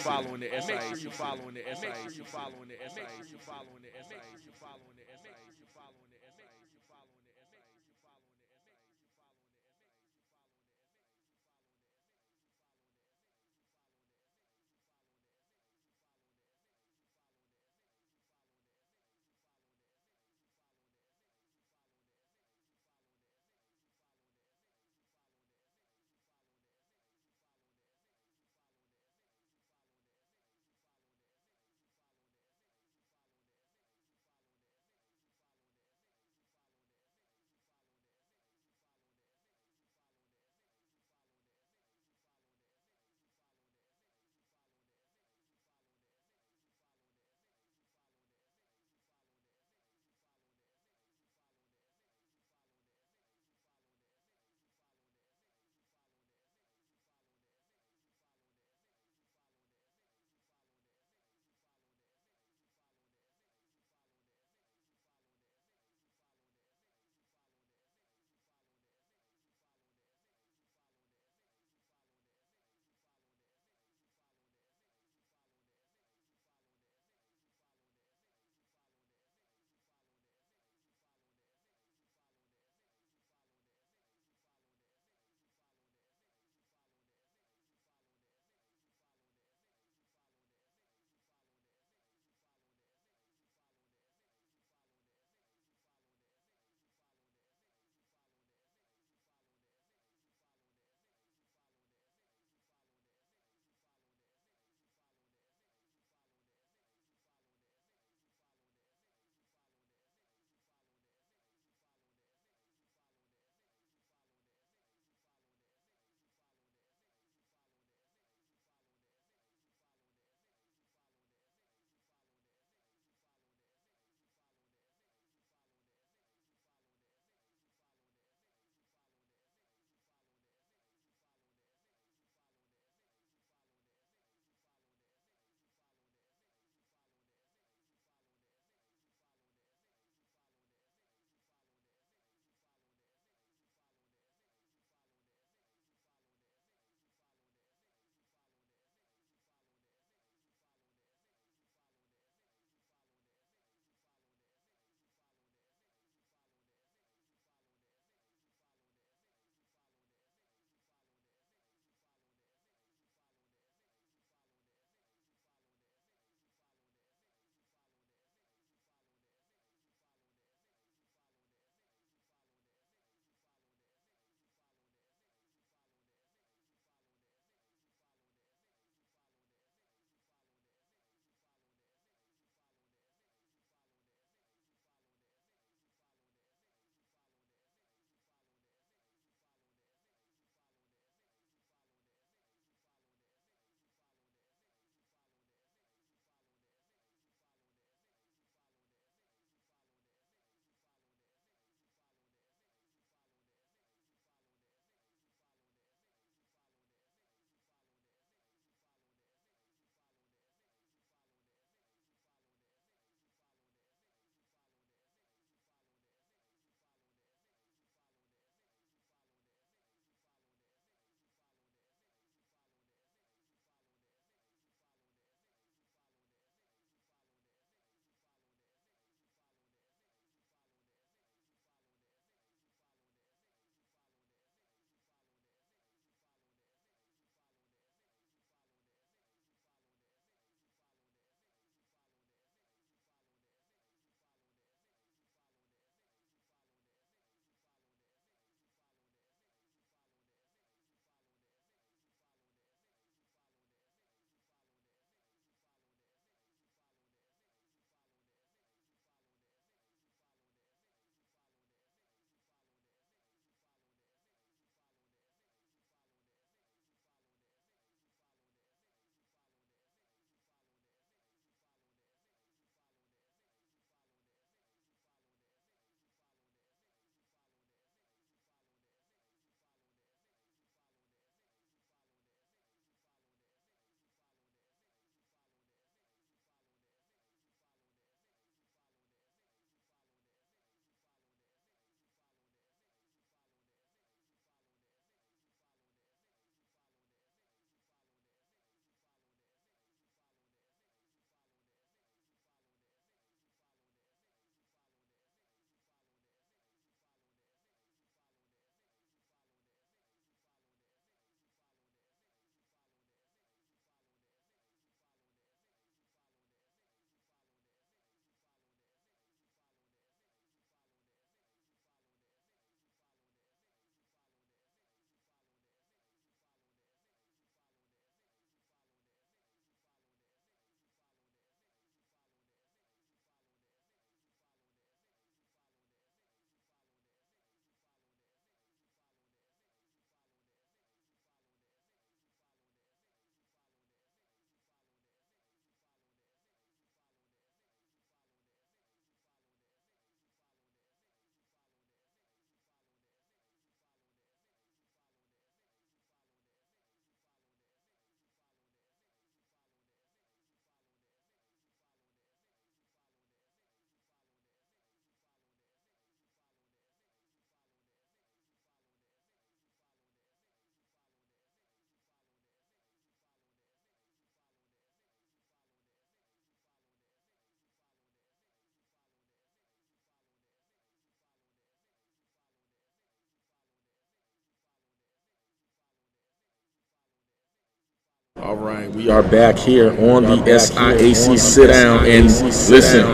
All right, we are back here on the SIAC Sit-Down, and listen,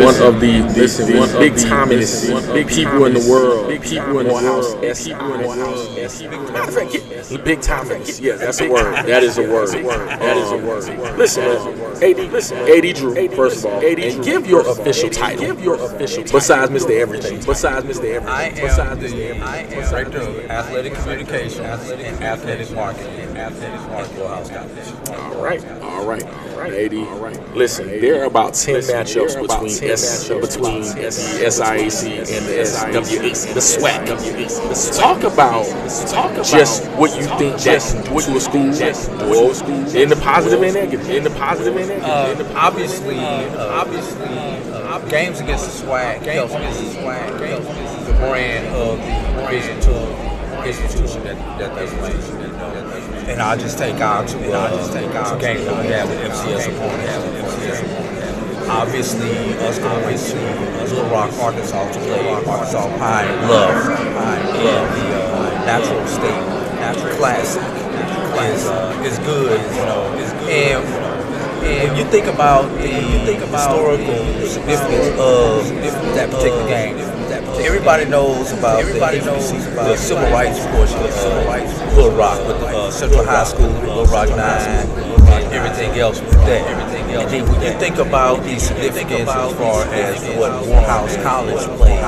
one of the big timest people in the world, Morehouse, big timest, yeah, that's a word, that is a word. Listen, AD Drew, first of all, and give your official title, besides Mr. Everything, I am the Director of Athletic Communications and Athletic Marketing at Morehouse College. All right, AD. Listen, there are about 10 matchups between the SIAC and the SWAC, the SWAC. Talk about just what you think that can do to a school, in the positive and negative. Obviously, games against the SWAC helps the brand of the Division II institution that they play. And I'll just take out to games that we have with FCS opponents. Obviously, us going to Little Rock, Arkansas to play Arkansas Pine love the natural state classic is good, And when you think about the historical significance of that particular game, everybody knows about the civil rights portion of Little Rock with Central High School, Little Rock 9, and everything else with that. And then when you think about the significance as far as what Morehouse College played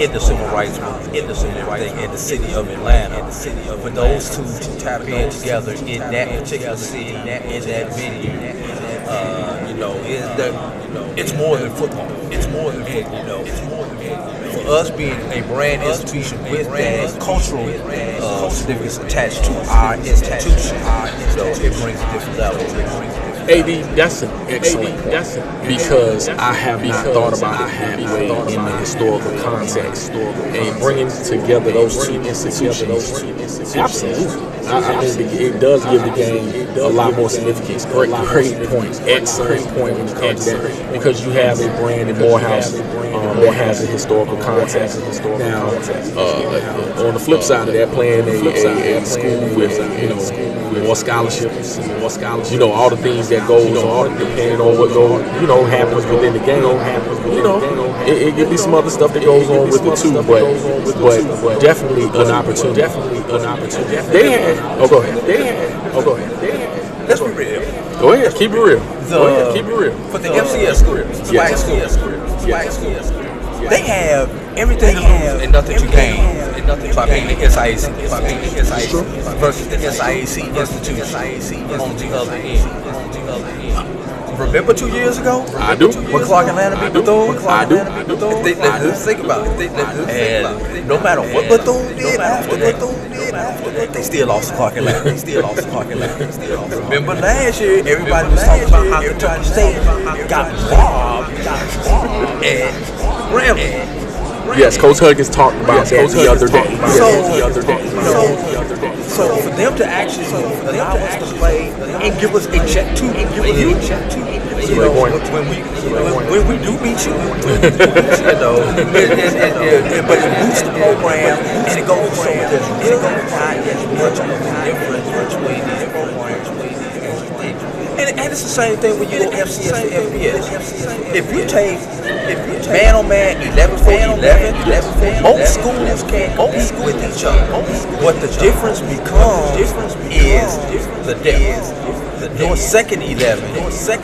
in the civil rights movement, in the city of Atlanta, for those two to tap in together in that particular city, in that venue, it's more than football. For us being a brand institution with that cultural significance attached to our institution, so it brings a different level. AD, that's an excellent point, because I have not thought about it halfway in the historical context, and bringing together those two institutions. Absolutely, I think it does give the game a lot more significance. Great point, excellent point when it comes to that, because you have a brand in Morehouse that has a historical context. Now, on the flip side of that, playing a school with more scholarships, all the things that goes on, depending on what happens within the game. It could be some other stuff that goes on with it too, but definitely an opportunity. They had. Go ahead. Let's be real. Go ahead. Keep it real. For the FCS schools, SWAC schools, they have everything to lose and nothing to gain by being the SIAC versus the SIAC institution on the other end. Remember 2 years ago? I do. When Clark Atlanta beat Bethune? I do. Let's think about it. And no matter what Bethune did after that, they still lost to Clark Atlanta. Remember last year, everybody was talking about how Kentucky State got robbed and Grambling. Yes, Coach Huggins talked about that the other day. So for them to actually allow us to play and give us a check too, when we do beat you, but it boosts the program and it goes so that there's much of a difference between these programs. And it's the same thing when you go FCS to FBS. If you take man-on-man 11-for-11, both schools can't compete with each other. What the difference becomes is the depth. Your second 11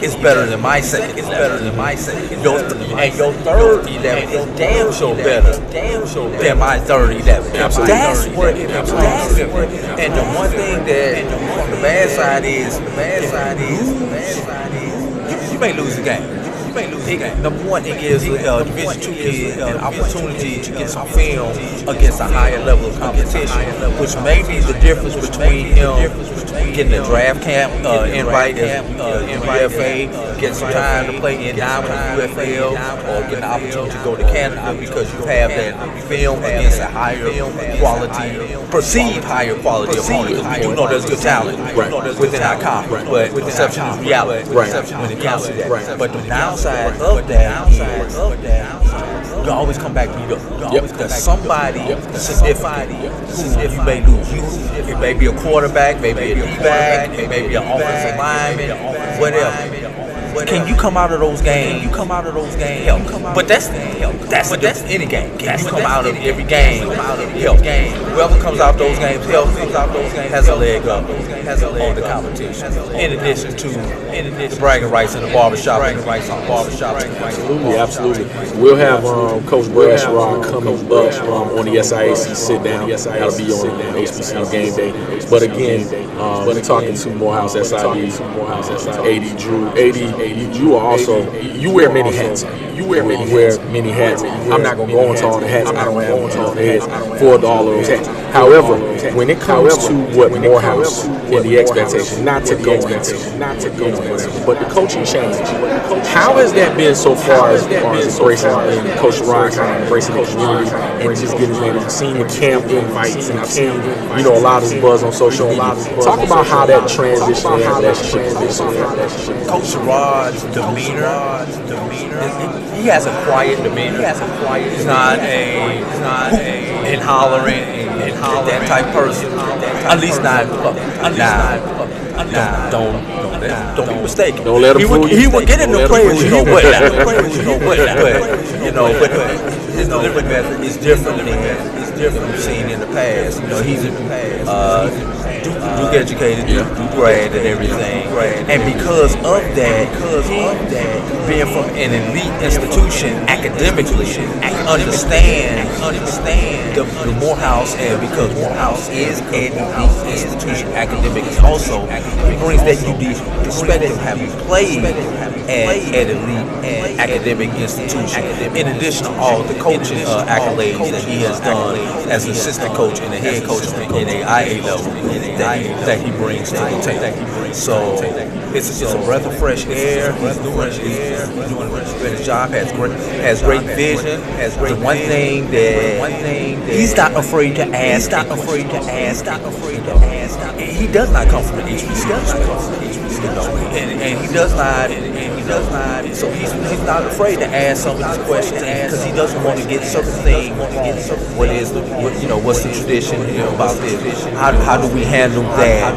is better than my second. And your third 11 is damn sure better than my third 11. That's what it is. And the one thing that on the bad side is you may lose the game. Number one, it gives Division II kids an opportunity to get some film against a higher level of competition, which may be the difference between him getting a draft camp invite as NYFA, get some time to play in Diamond UFL or get an opportunity to go to Canada because you have that film against a higher quality, perceived higher quality opponent. Because we do know there's good talent within our conference, but perception is reality when it comes to that. But the downside of that is you always come back beat up. There's somebody significant who you may lose. It may be a quarterback, maybe a D-back, it may be an offensive lineman, whatever. Can you come out of those games? But that's any game. Can you come out of every game? Whoever comes out those games healthy has a leg up on the competition. In addition to the bragging rights in the barbershop. Absolutely. We'll have Coach Bradshaw coming up on the SIAC Sit-Down. That'll be on HBCU game day. But again, we're talking to Morehouse SID, AD Drew. AD, you are also, you wear many hats. I'm not going to go into all the hats. I don't have all the heads for all of those hats. However, when it comes to what Morehouse and the expectation, not to go into, but the coaching change, how has that been so far as embracing Coach Rod, kind of embracing the community and just getting ready, seeing the camp invites and seeing, a lot of this buzz on social media. Talk about how that transition and relationship is. Coach Rod's demeanor, he has a quiet demeanor. He's not a hollering that type person. At least not. Don't be mistaken. Don't let him fool you. He would get into praise, but his delivery method is different than we've seen in the past. He's Duke educated, Duke grad and everything, and because of that, being from an elite institution academically, understand the Morehouse, and because Morehouse is an elite institution academically also, it brings that unique perspective having played at an elite academic institution, in addition to all the coaching accolades that he has done as an assistant coach and a head coach in a IA level that he brings to the table. So it's a breath of fresh air. He's doing his job. Has great vision. The one thing that he's not afraid to ask. He does not come from an HBCU. And he does not. So he's not afraid to ask some of these questions because he doesn't want to get certain things wrong. What's the tradition about this? How do we handle that?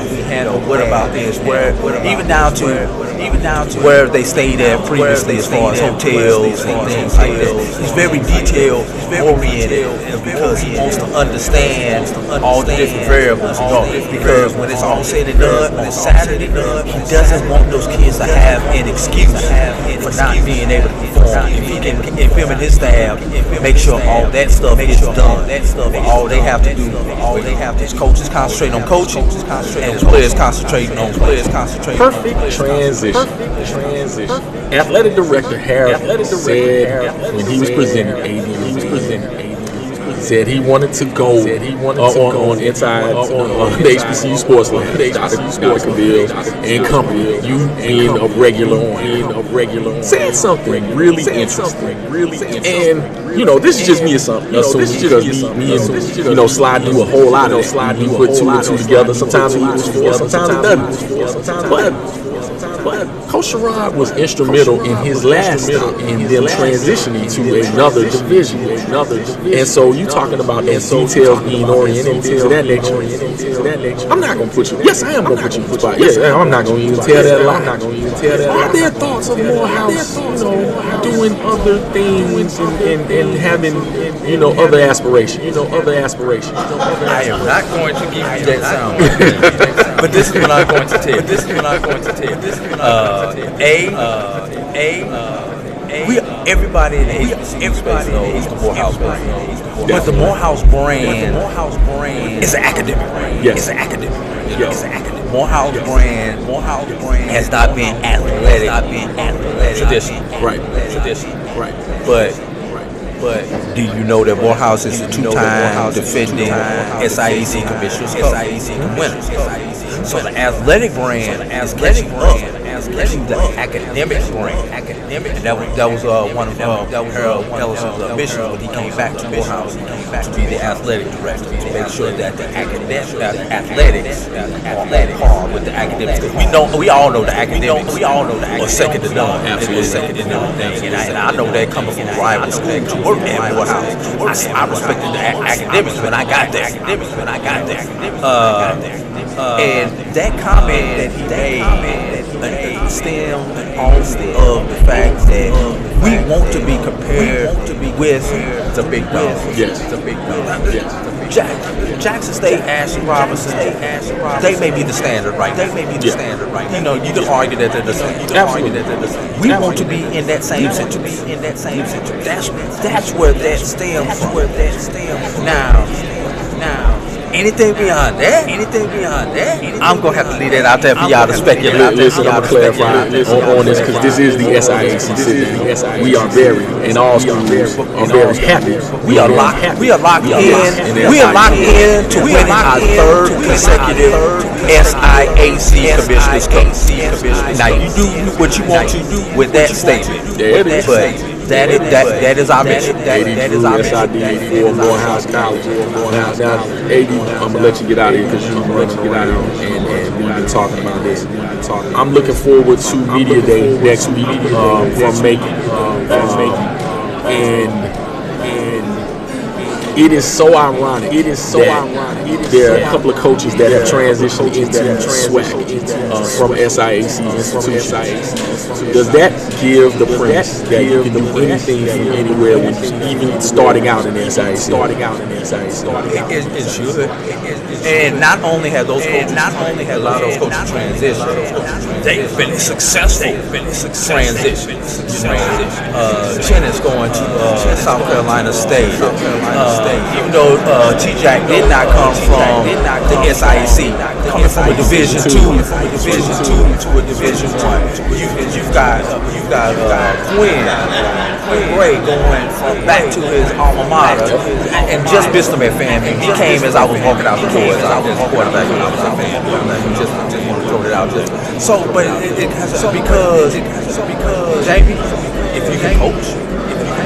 What about this? Even down to where they stayed at previously, as far as hotels and things like that. He's very detail oriented because he wants to understand all the different variables. Because when it's all said and done on Saturday, he doesn't want those kids to have an excuse for not being able to perform. If him and his staff make sure all that stuff is done, all they have to do, is coaches concentrate on coaching and players concentrating on players. Perfect transition. Athletic Director Harris said when he was presenting said he wanted to go on inside the HBCU Sports Lab, Dr. Cavill and company. You being a regular said something really interesting. And this is just me or something. This is just me and Slide do a whole lot of that. We put two and two together. Sometimes he equals four, sometimes he doesn't. But Coach Sherrod was instrumental in his last stop in them transitioning to another division. And so you talking about those details being oriented and things of that nature. I'm not going to put you. Yes, I am going to put you in the spot. Yes, I'm not going to even tell that lie. Are there thoughts of Morehouse, doing other things and having, other aspirations? I am not going to give you that sound. But this is what I'm going to tell you. Everybody in the HBCU space knows the Morehouse brand. But the Morehouse brand is an academic brand. Yes. It's an academic brand. It's an academic. Morehouse brand has not been athletic. Tradition. Right. But do you know that Morehouse is a two-time defending SIAC Commissioner's Cup winner? So the athletic brand is catching up especially the academic brain. And that was one of Harold Ellison's missions when he came back to Morehouse to be the athletic director, to make sure that the athletics are on par with the academics. Because we all know the academics are second to none. Absolutely second to none. And I know that coming from a rival school to work at Morehouse. I respected the academics when I got there. And that comment that he made stemmed off of the fact that we want to be compared with the big dog. Yes, the big dog. Yes. Jackson State, Ashley Robinson, they may be the standard, right? You know, you can argue that they're the same. We want to be in that same situation. That's where that stems from. Now, anything beyond that, I'm gonna have to leave that out there for y'all to speculate. Listen, I'm gonna clarify on this because this is the SIAC Sit-Down. We are very, in all schools, are very happy. We are locked in. We are locked in to winning our third consecutive SIAC Commissioner's Cup. Now you do what you want to do with that statement, but that is our mission. That is our mission. for Morehouse College. Now, AD, I'm gonna let you get out of here because you're running around and we've been talking about this. I'm looking forward to Media Day next week from Macon, and it is so ironic. There are a couple of coaches that have transitioned into SWAC from SIAC institutions. Does that give the premise that you can do anything from anywhere when even starting out in SIAC? It should. And not only have those coaches, a lot of those coaches transitioned, they've been successful transitions. Chen is going to South Carolina State. Even though T-Jack did not come from the SIAC, coming from a Division II to a Division I, you've got Quinn Gray going back to his alma mater, and just missed him at FAMU. He came as I was walking out the door, as I was quarterback when I was at FAMU. Just want to throw it out there. So, but it has because Jamie, if you can coach,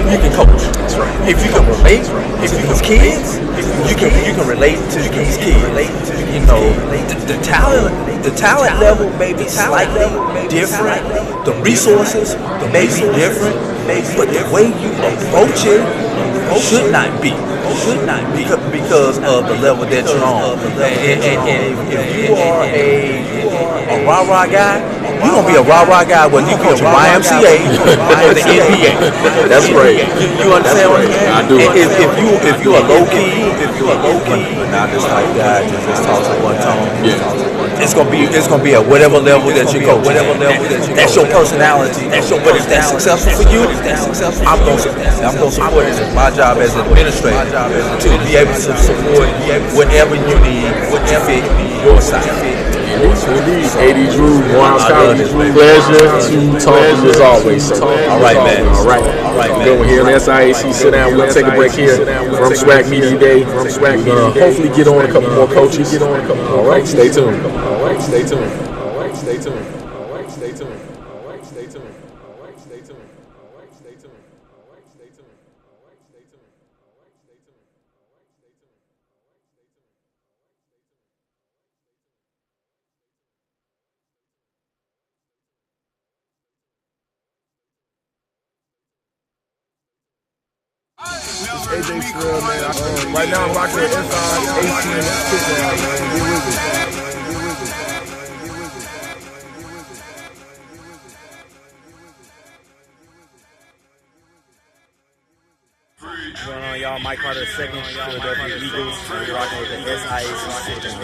you can coach. That's right. If you can relate to these kids, you can relate to these kids. You know, the talent level may be slightly different. The resources may be different, but the way you approach it should not be because of the level that you're on. And if you are a rah-rah guy, you're going to be a rah-rah guy whether you coach YMCA or the NBA. That's right. You understand what I'm saying? I do. If you're a low-key, but not this type guy, just talks at one tone. It's gonna be at whatever level that you go. That's your personality. But if that's successful for you, I'm gonna support it. It's my job as an administrator to be able to support whatever you need to fit your style. Indeed. AD Drew, Morehouse College. Pleasure to talk to you as always, sir. All right, man. All right, man. Good one here on SIAC Sit-Down. We'll take a break here from SWAC Media Day. We're going to hopefully get on a couple more coaches. All right, stay tuned. AJ Frill, man. Right now I'm rocking with SIAC Sit-Down, man. Get with it. What's going on, y'all? Mike Carter, second Philadelphia Eagles. We're rocking with the SIAC Sit-Down.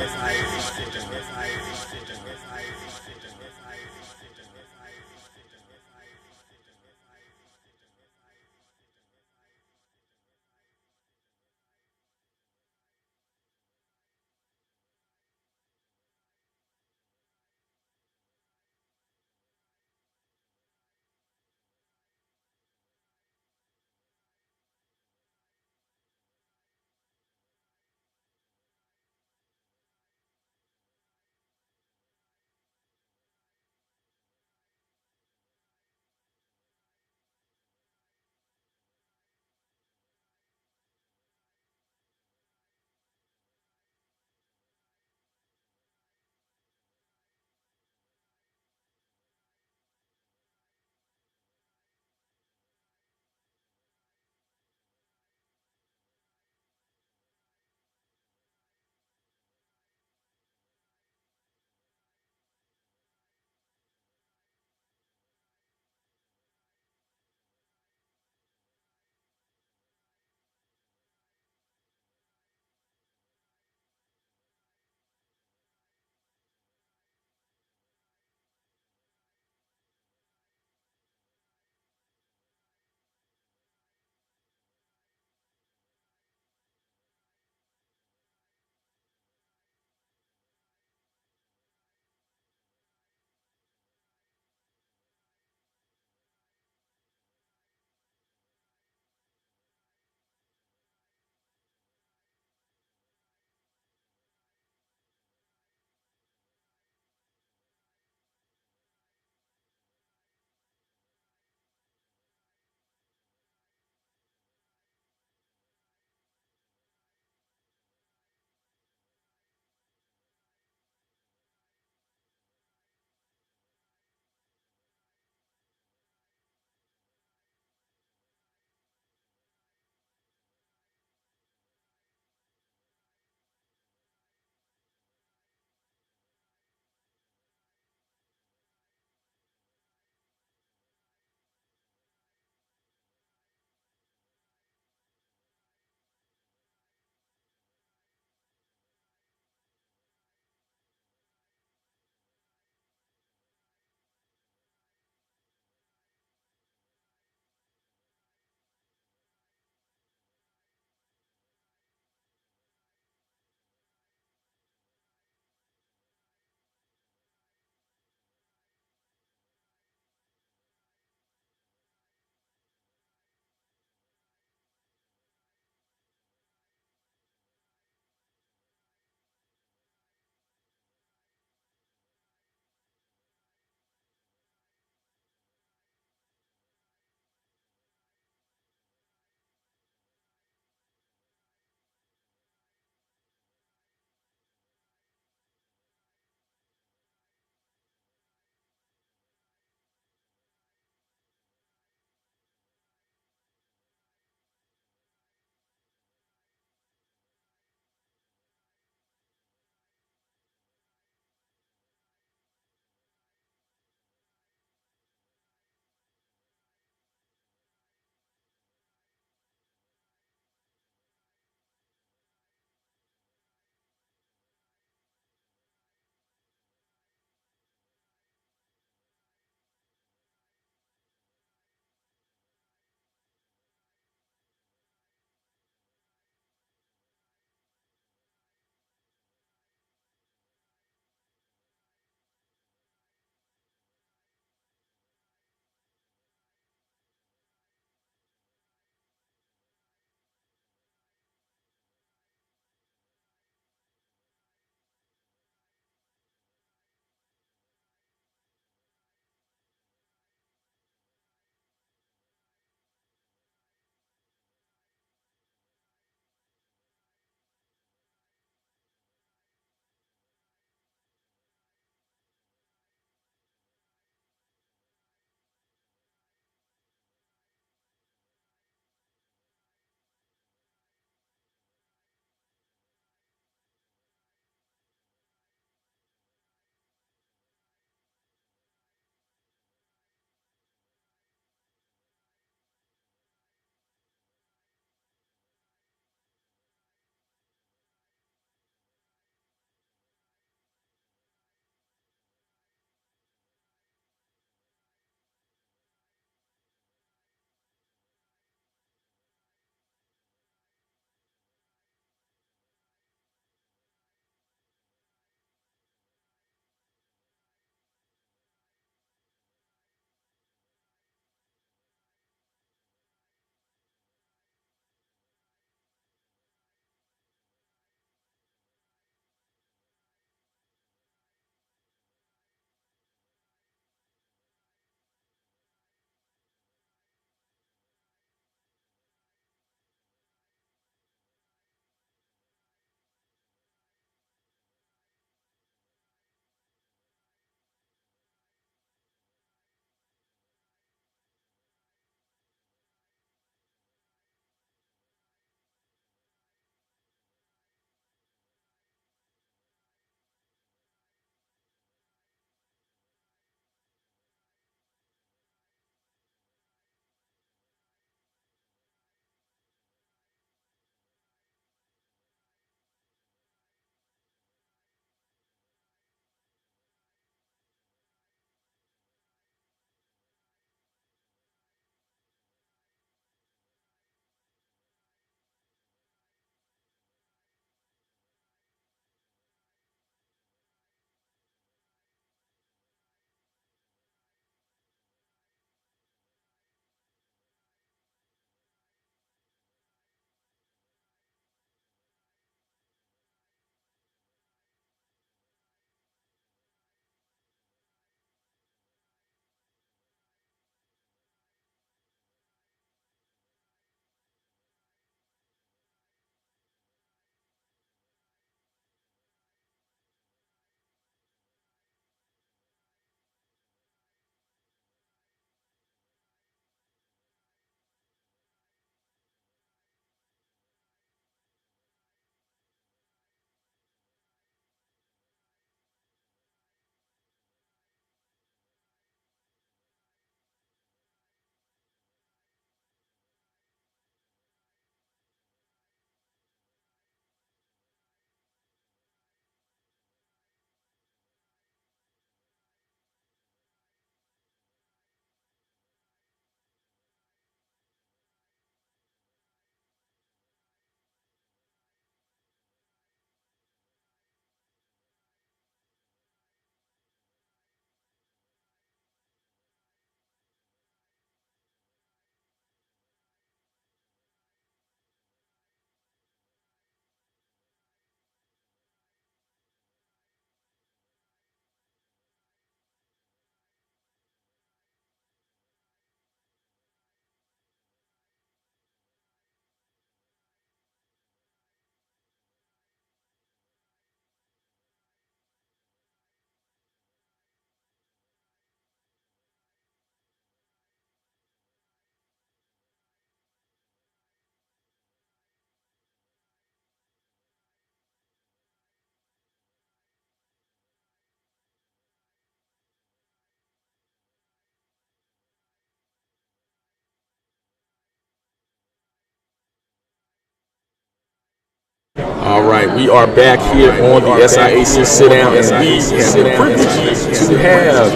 All right, we are back here on the SIAC Sit-Down, and we have the privilege to have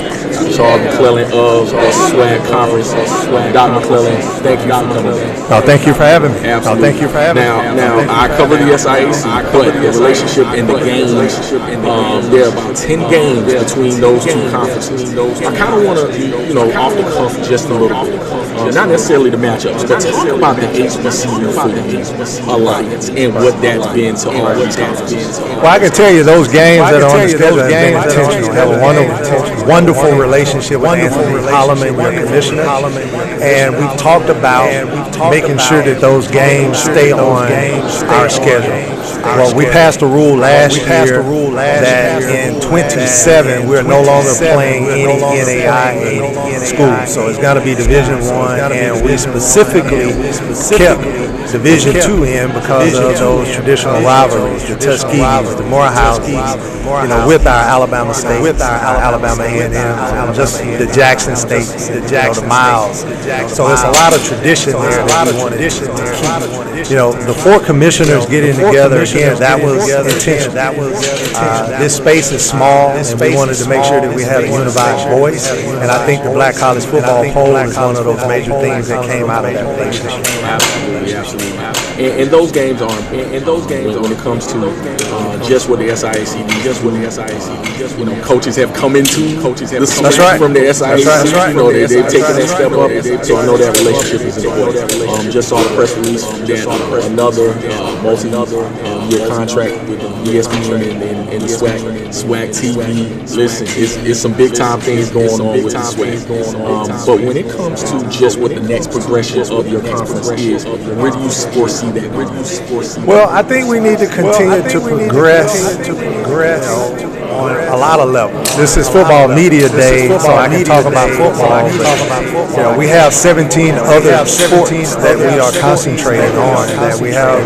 Charles McClellan of the SWAC Conference. Dr. McClellan, thank you for coming. No, thank you for having me. Absolutely. No, thank you for having me. Now, I cover the SIAC, but the relationship and the games, there are about 10 games between those two conferences. I kind of want to, off the cuff just a little bit. Not necessarily the matchups, but talk about the HBCU football alliance and what that's been to all these conferences. Well, I can tell you those games that are on the schedule have been intentional. Have a wonderful relationship with Anthony Holloman, your commissioner, and we've talked about making sure that those games stay on our schedule. Well, we passed a rule last year that in 27 we're no longer playing any NAIA schools, so it's got to be Division I, and we specifically kept Division II in because of those traditional rivalries, the Tuskegees, the Morehouses, with our Alabama State, with our Alabama A&M, just the Jackson State, the Miles. So there's a lot of tradition there that we wanted to keep. The four commissioners getting together, again, that was intentional. This space is small, and we wanted to make sure that we had a unified voice, and I think the Black College Football Poll is one of those major things that came out of that relationship. Absolutely. And those games are, when it comes to just what the SIAC, coaches have come into the swing from the SIAC. They've taken that step up, so I know that relationship is important. Just saw the press release that another multi-year contract with ESPN and the SWAC TV. Listen, it's some big time things going on with the SWAC. But when it comes to just what the next progression of your conference is, where do you foresee that? Well, I think we need to continue to progress on a lot of levels. This is Football Media Day, so I can talk about football. We have 17 other sports that we are concentrating on, that we have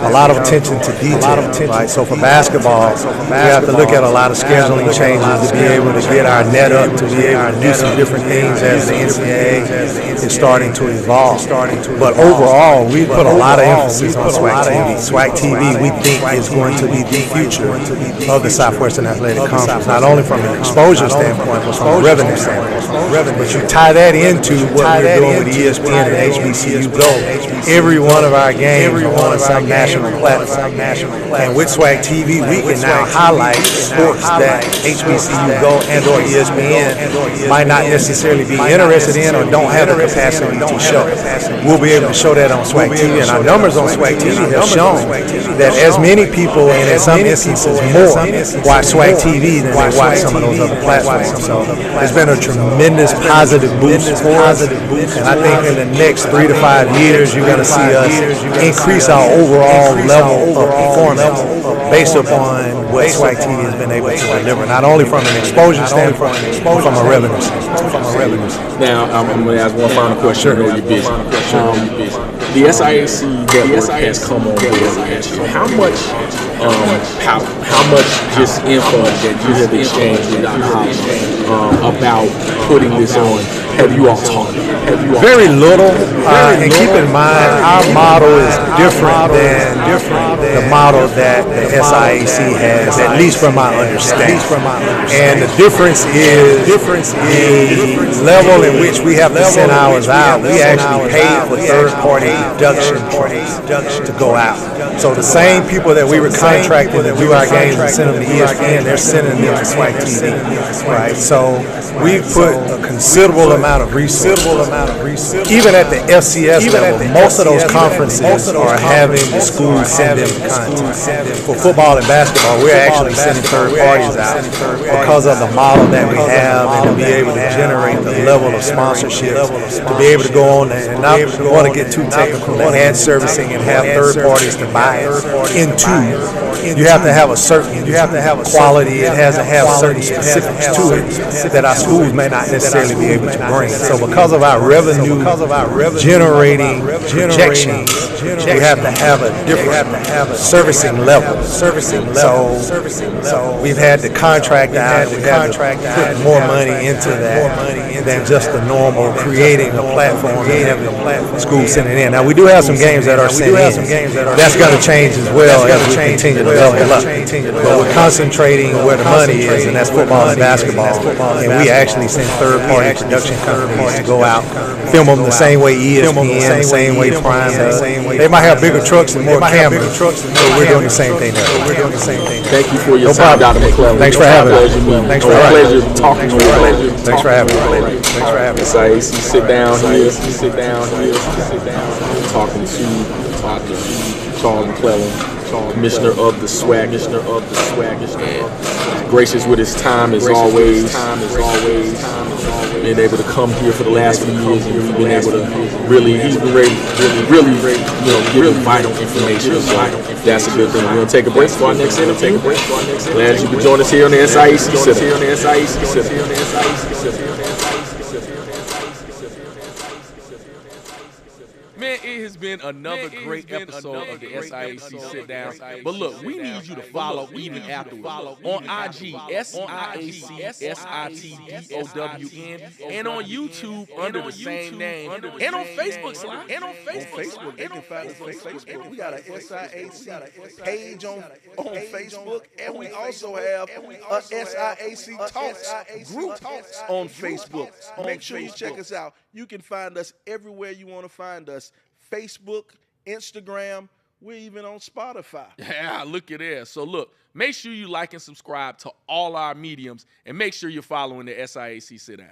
a lot of attention to detail. Right? So for basketball, we have to look at a lot of scheduling changes to be able to get our net up, to be able to do some different things as the NCAA is starting to evolve. But overall, we put a lot of emphasis on SWAC TV. SWAC TV, we think, is going to be the future of the Southwestern Athletic Conference, not only from an exposure standpoint, but from a revenue standpoint. But you tie that into what we're doing with ESPN and HBCU Go. Every one of our games are on some national platform. And with SWAC TV, we can now highlight sports that HBCU Go and or ESPN might not necessarily be interested in or don't have the capacity to show. We'll be able to show that on SWAC TV, and our numbers on SWAC TV have shown that as many people, and in some instances more, watch SWAC TV than they watch some of those other platforms. So it's been a tremendous positive boost for us, and I think in the next 3 to 5 years, you're going to see us increase our overall level of performance based upon what SWAC TV has been able to deliver, not only from an exposure standpoint, but from a revenue standpoint. Now, I'm going to ask one final question. I know you're busy. The SIAC network has come on board. How much power, how much just info that you have exchanged with Dr. Holloman about putting this on have you all talked about? Very little, and keep in mind our model is different than the model that the SIAC has, at least from my understanding. And the difference is the level in which we have to send ours out. We actually pay for third-party production to go out. So the same people that we were contracting to do our games and send them to ESPN, they're sending them to SWAC TV. Right? So we've put a considerable amount of resources. Even at the FCS level, most of those conferences are having the schools send them content. For football and basketball, we're actually sending third parties out because of the model that we have, and to be able to generate the level of sponsorship, to be able to go on and not want to get too technical, the ad servicing and have third parties to buy into. You have to have a certain quality. It has to have certain specifics to it that our schools may not necessarily be able to bring. So because of our revenue generating projections, we have to have a different servicing level. So we've had to contract out. We had to put more money into that than just the normal creating a platform and having schools sending in. Now we do have some games that are sent in. That's going to change as well as we continue to level up. But we're concentrating where the money is, and that's football and basketball. And we actually send third-party production companies to go out, film them the same way ESPN, the same way Prime does. They might have bigger trucks and more cameras, but we're doing the same thing there. Thank you for your time, Dr. McClellan. Thanks for having me. Thanks for having me. Pleasure talking to you. Thanks for having me. Thanks for having me. SIAC Sit Down here. Talking to Charles McClellan, Commissioner of the SWAC. Gracious with his time as always. Been able to come here for the last few years, and we've been able to he's been ready, give vital information. So that's a good thing. We're gonna take a break for our next interview. Glad you could join us here on the SIAC Sit-Down. Man, it has been another great episode of the SIAC Sit-Down. But look, we need you to follow even afterwards. On IG, SIAC SITDOWN, and on YouTube under the same name, and on Facebook, They can find us on Facebook. We got a SIAC page on Facebook, and we also have a SIAC Talks group on Facebook. Make sure you check us out. You can find us everywhere you want to find us. Facebook, Instagram, we're even on Spotify. Yeah, look at that. So look, make sure you like and subscribe to all our mediums, and make sure you're following the SIAC Sit-Down.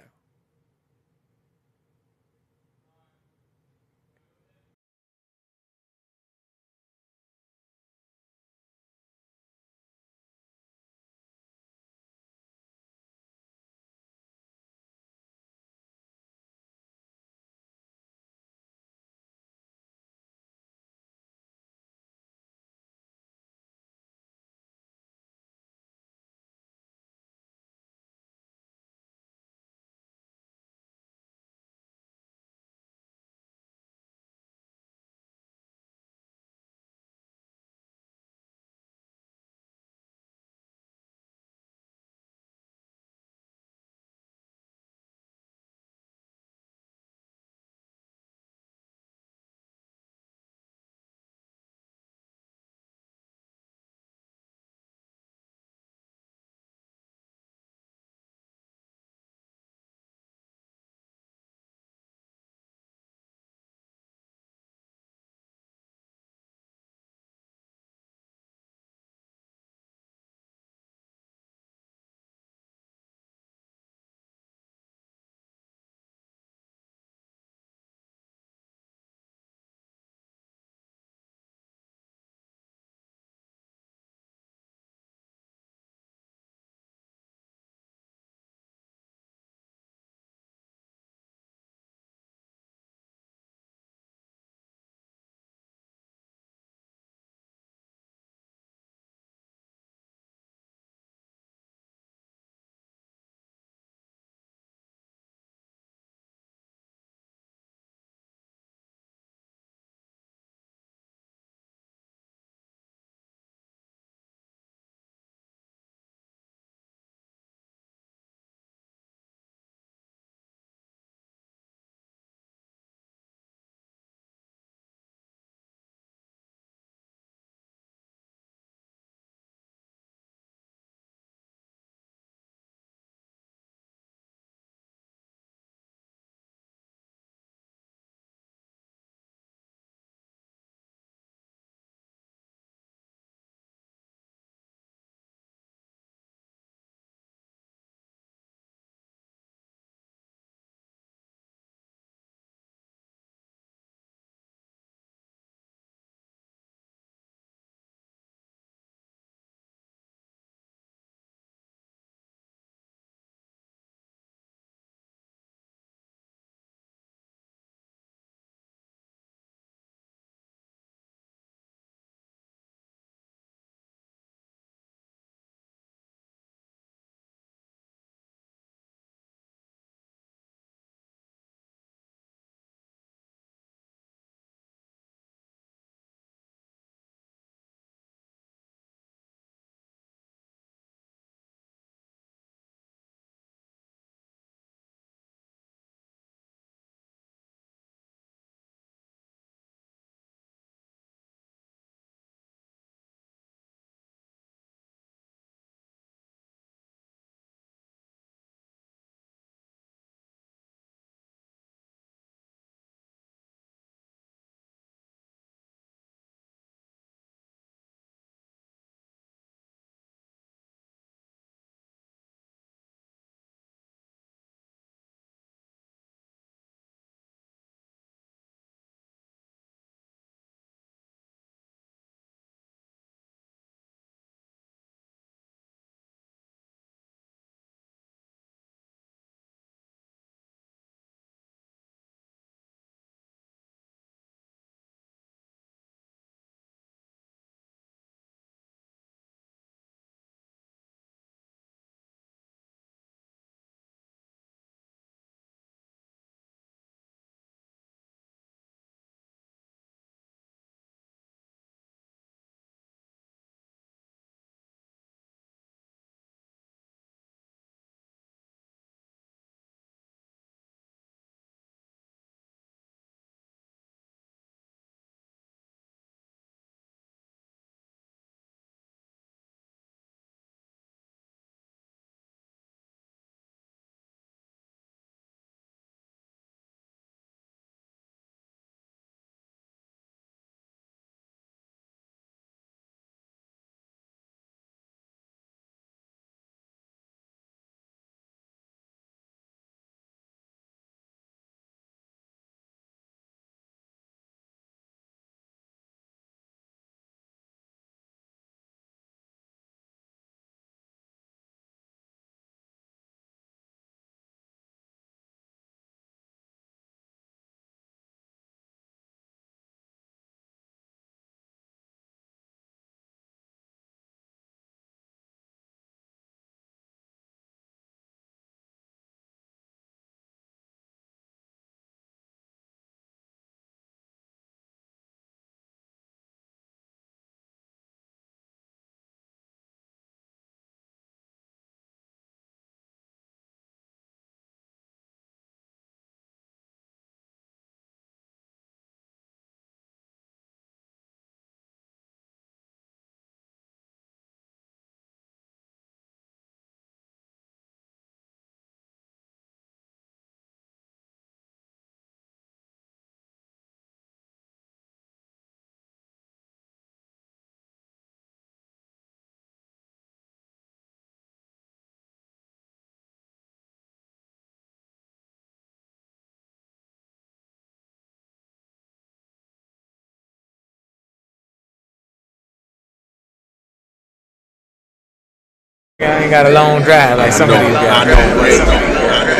I ain't got a long drive like some of these guys. I know, right?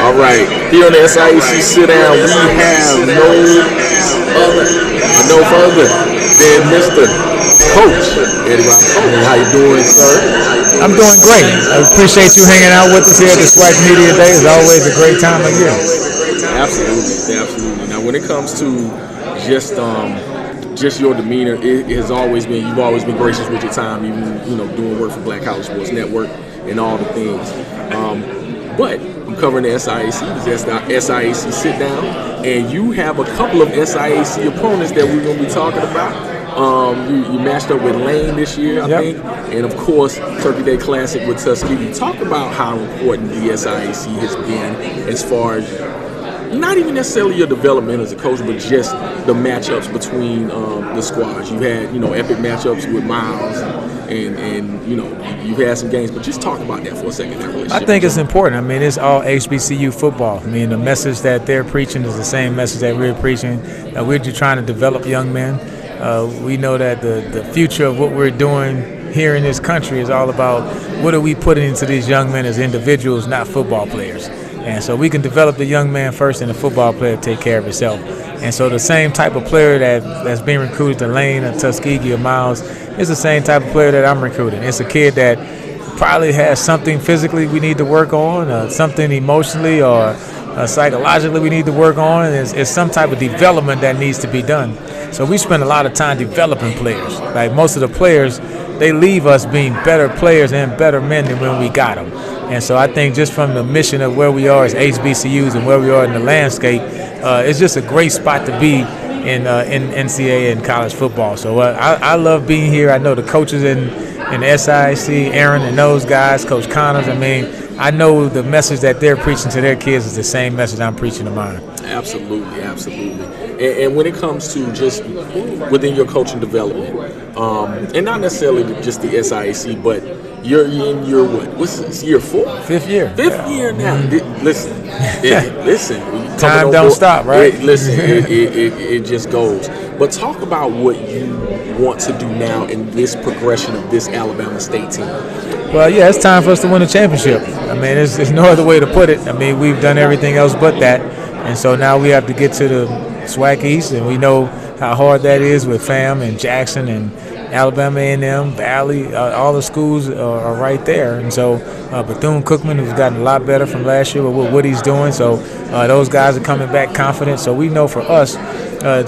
All right, here on the SIAC Sit-Down, we have no further than Mr. Coach Eddie Robinson. How you doing, sir? I'm doing great. I appreciate you hanging out with us here at the SWAC Media Day. It's always a great time of year. Absolutely. Now, when it comes to just your demeanor, it has always been, you've always been gracious with your time, even, doing work for Black College Sports Network and all the things. But I'm covering the SIAC, this SIAC Sit-Down, and you have a couple of SIAC opponents that we're going to be talking about. You matched up with Lane this year, I think, and of course, Turkey Day Classic with Tuskegee. Talk about how important the SIAC has been as far as not even necessarily your development as a coach, but just the matchups between the squads. You had, epic matchups with Miles, and you've had some games, but just talk about that for a second. That relationship. I think it's important. I mean, it's all HBCU football. I mean, the message that they're preaching is the same message that we're preaching. We're just trying to develop young men. We know that the future of what we're doing here in this country is all about what are we putting into these young men as individuals, not football players. And so we can develop the young man first and the football player take care of itself. And so the same type of player that's being recruited to Lane or Tuskegee or Miles is the same type of player that I'm recruiting. It's a kid that probably has something physically we need to work on, something emotionally or psychologically we need to work on. It's some type of development that needs to be done. So we spend a lot of time developing players. Like most of the players, they leave us being better players and better men than when we got them. And so I think just from the mission of where we are as HBCUs and where we are in the landscape, it's just a great spot to be in NCAA and college football. So I love being here. I know the coaches in the SIAC, Aaron and those guys, Coach Connors. I mean, I know the message that they're preaching to their kids is the same message I'm preaching to mine. Absolutely. And when it comes to just within your coaching development, and not necessarily just the SIAC, but you're in your what's this, year 4? Fifth year now. Listen. Time don't stop, right? It just goes. But talk about what you want to do now in this progression of this Alabama State team. Well, yeah, it's time for us to win a championship. I mean, there's no other way to put it. I mean, we've done everything else but that. And so now we have to get to the SWAC East, and we know how hard that is with FAM and Jackson and Alabama A&M, Valley, all the schools are right there. And so Bethune-Cookman, who's gotten a lot better from last year with what he's doing, so those guys are coming back confident. So we know for us,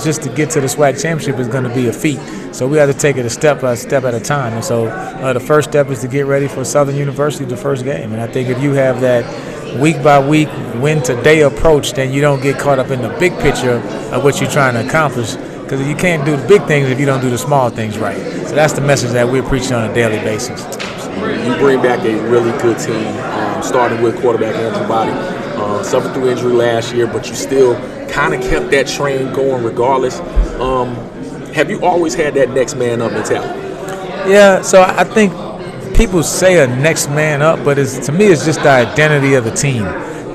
just to get to the SWAC championship is going to be a feat. So we have to take it a step at a time. And so the first step is to get ready for Southern University, the first game. And I think if you have that week by week, win today approach, then you don't get caught up in the big picture of what you're trying to accomplish, because you can't do the big things if you don't do the small things right. So that's the message that we're preaching on a daily basis. You bring back a really good team, starting with quarterback Andrew Body. Suffered through injury last year, but you still kind of kept that train going regardless. Have you always had that next man up mentality? Yeah, so I think people say a next man up, but to me it's just the identity of the team.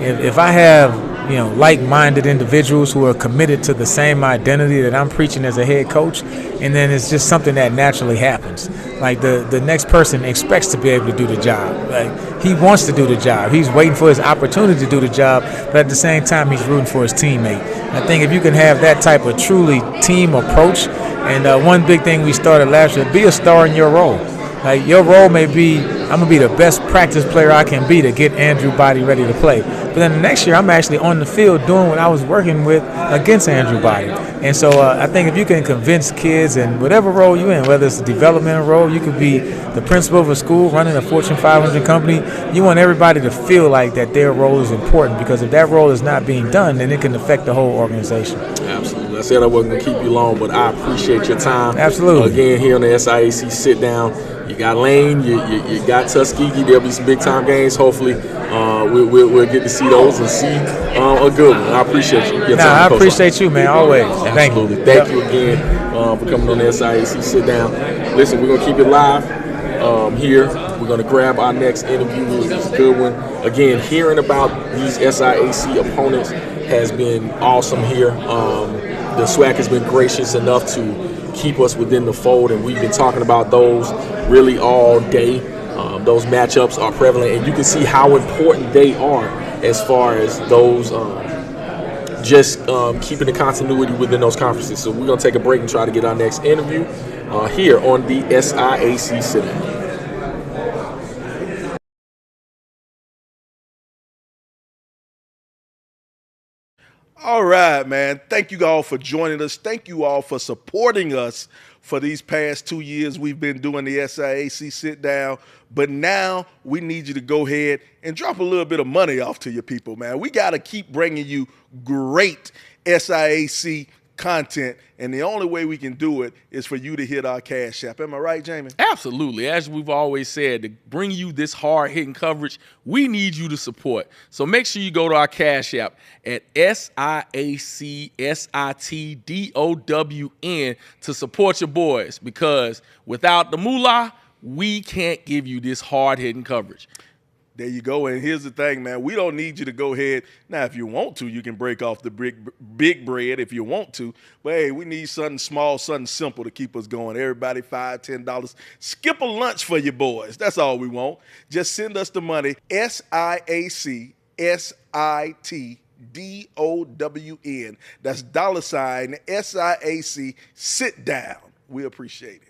If I have like-minded individuals who are committed to the same identity that I'm preaching as a head coach, and then it's just something that naturally happens. Like the next person expects to be able to do the job. Like he wants to do the job. He's waiting for his opportunity to do the job, but at the same time he's rooting for his teammate. I think if you can have that type of truly team approach, and one big thing we started last year, be a star in your role. Like your role may be, I'm going to be the best practice player I can be to get Andrew Body ready to play. But then the next year, I'm actually on the field doing what I was working with against Andrew Body. And so I think if you can convince kids in whatever role you're in, whether it's a developmental role, you could be the principal of a school running a Fortune 500 company, you want everybody to feel like that their role is important, because if that role is not being done, then it can affect the whole organization. Absolutely. I said I wasn't going to keep you long, but I appreciate your time. Absolutely. Again, here on the SIAC Sit-Down. You got Lane, you got Tuskegee. There'll be some big-time games. Hopefully, we'll get to see those and see a good one. I appreciate you. I appreciate you, man, always. Absolutely. Thank you again for coming on the SIAC Sit-Down. Listen, we're going to keep it live here. We're going to grab our next interview. It's a good one. Again, hearing about these SIAC opponents has been awesome here. The SWAC has been gracious enough to keep us within the fold, and we've been talking about those really all day. those matchups are prevalent, and you can see how important they are as far as those keeping the continuity within those conferences. So we're going to take a break and try to get our next interview here on the SIAC Sit-Down. All right, man. Thank you all for joining us. Thank you all for supporting us for these past 2 years. We've been doing the SIAC Sit-Down, but now we need you to go ahead and drop a little bit of money off to your people, man. We got to keep bringing you great SIAC content, and the only way we can do it is for you to hit our Cash App. Am I right, Jamie? Absolutely. As we've always said, to bring you this hard-hitting coverage, we need you to support. So make sure you go to our Cash App at SIAC SITDOWN to support your boys, because without the moolah, we can't give you this hard-hitting coverage. There you go. And here's the thing, man. We don't need you to go ahead. Now, if you want to, you can break off the big bread if you want to. But, hey, we need something small, something simple to keep us going. Everybody, $5, $10. Skip a lunch for your boys. That's all we want. Just send us the money. SIAC SITDOWN. That's $SIAC Sit-Down. We appreciate it.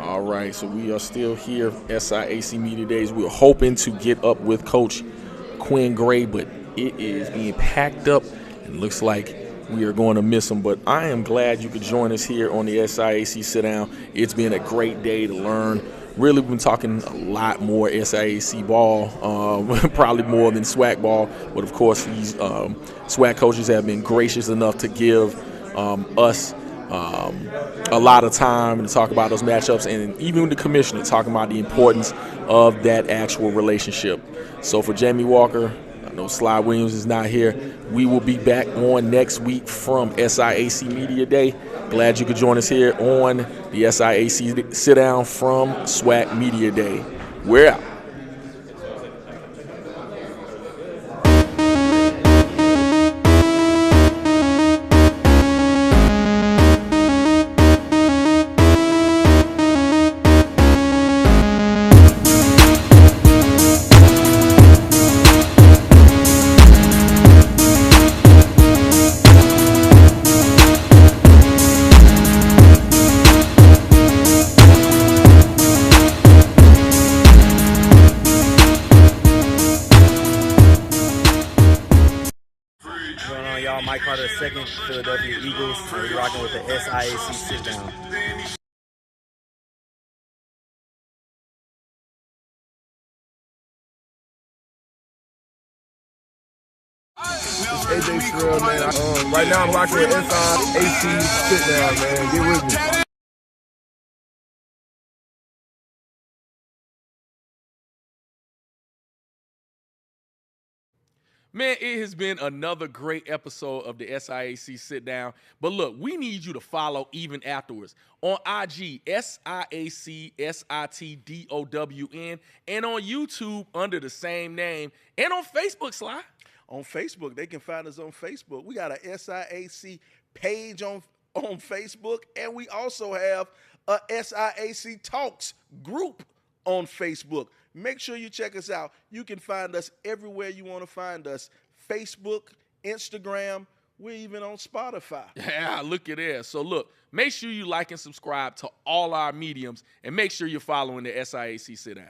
All right, so we are still here, SIAC Media Days. We're hoping to get up with Coach Quinn Gray, but it is being packed up and looks like we are going to miss him. But I am glad you could join us here on the SIAC Sit-Down. It's been a great day to learn. Really, we've been talking a lot more SIAC ball, probably more than SWAC ball. But, of course, these SWAC coaches have been gracious enough to give us a lot of time to talk about those matchups, and even the commissioner talking about the importance of that actual relationship. So for Jamie Walker, I know Sly Williams is not here. We will be back on next week from SIAC Media Day. Glad you could join us here on the SIAC Sit-Down from SWAC Media Day. We're out. Mike Carter II, Philadelphia Eagles. We're rocking with the SIAC Sit-Down. It's AJ Terrell, man. Right now I'm rocking with SIAC Sit-Down, man. Get with me. Man, it has been another great episode of the SIAC Sit Down. But look, we need you to follow even afterwards. On IG, SIAC SITDOWN, and on YouTube under the same name, and on Facebook, Sly. On Facebook, they can find us on Facebook. We got a SIAC page on Facebook, and we also have a SIAC Talks group on Facebook. Make sure you check us out. You can find us everywhere you want to find us. Facebook, Instagram, we're even on Spotify. Yeah, look at there. So look, make sure you like and subscribe to all our mediums, and make sure you're following the SIAC Sit Down.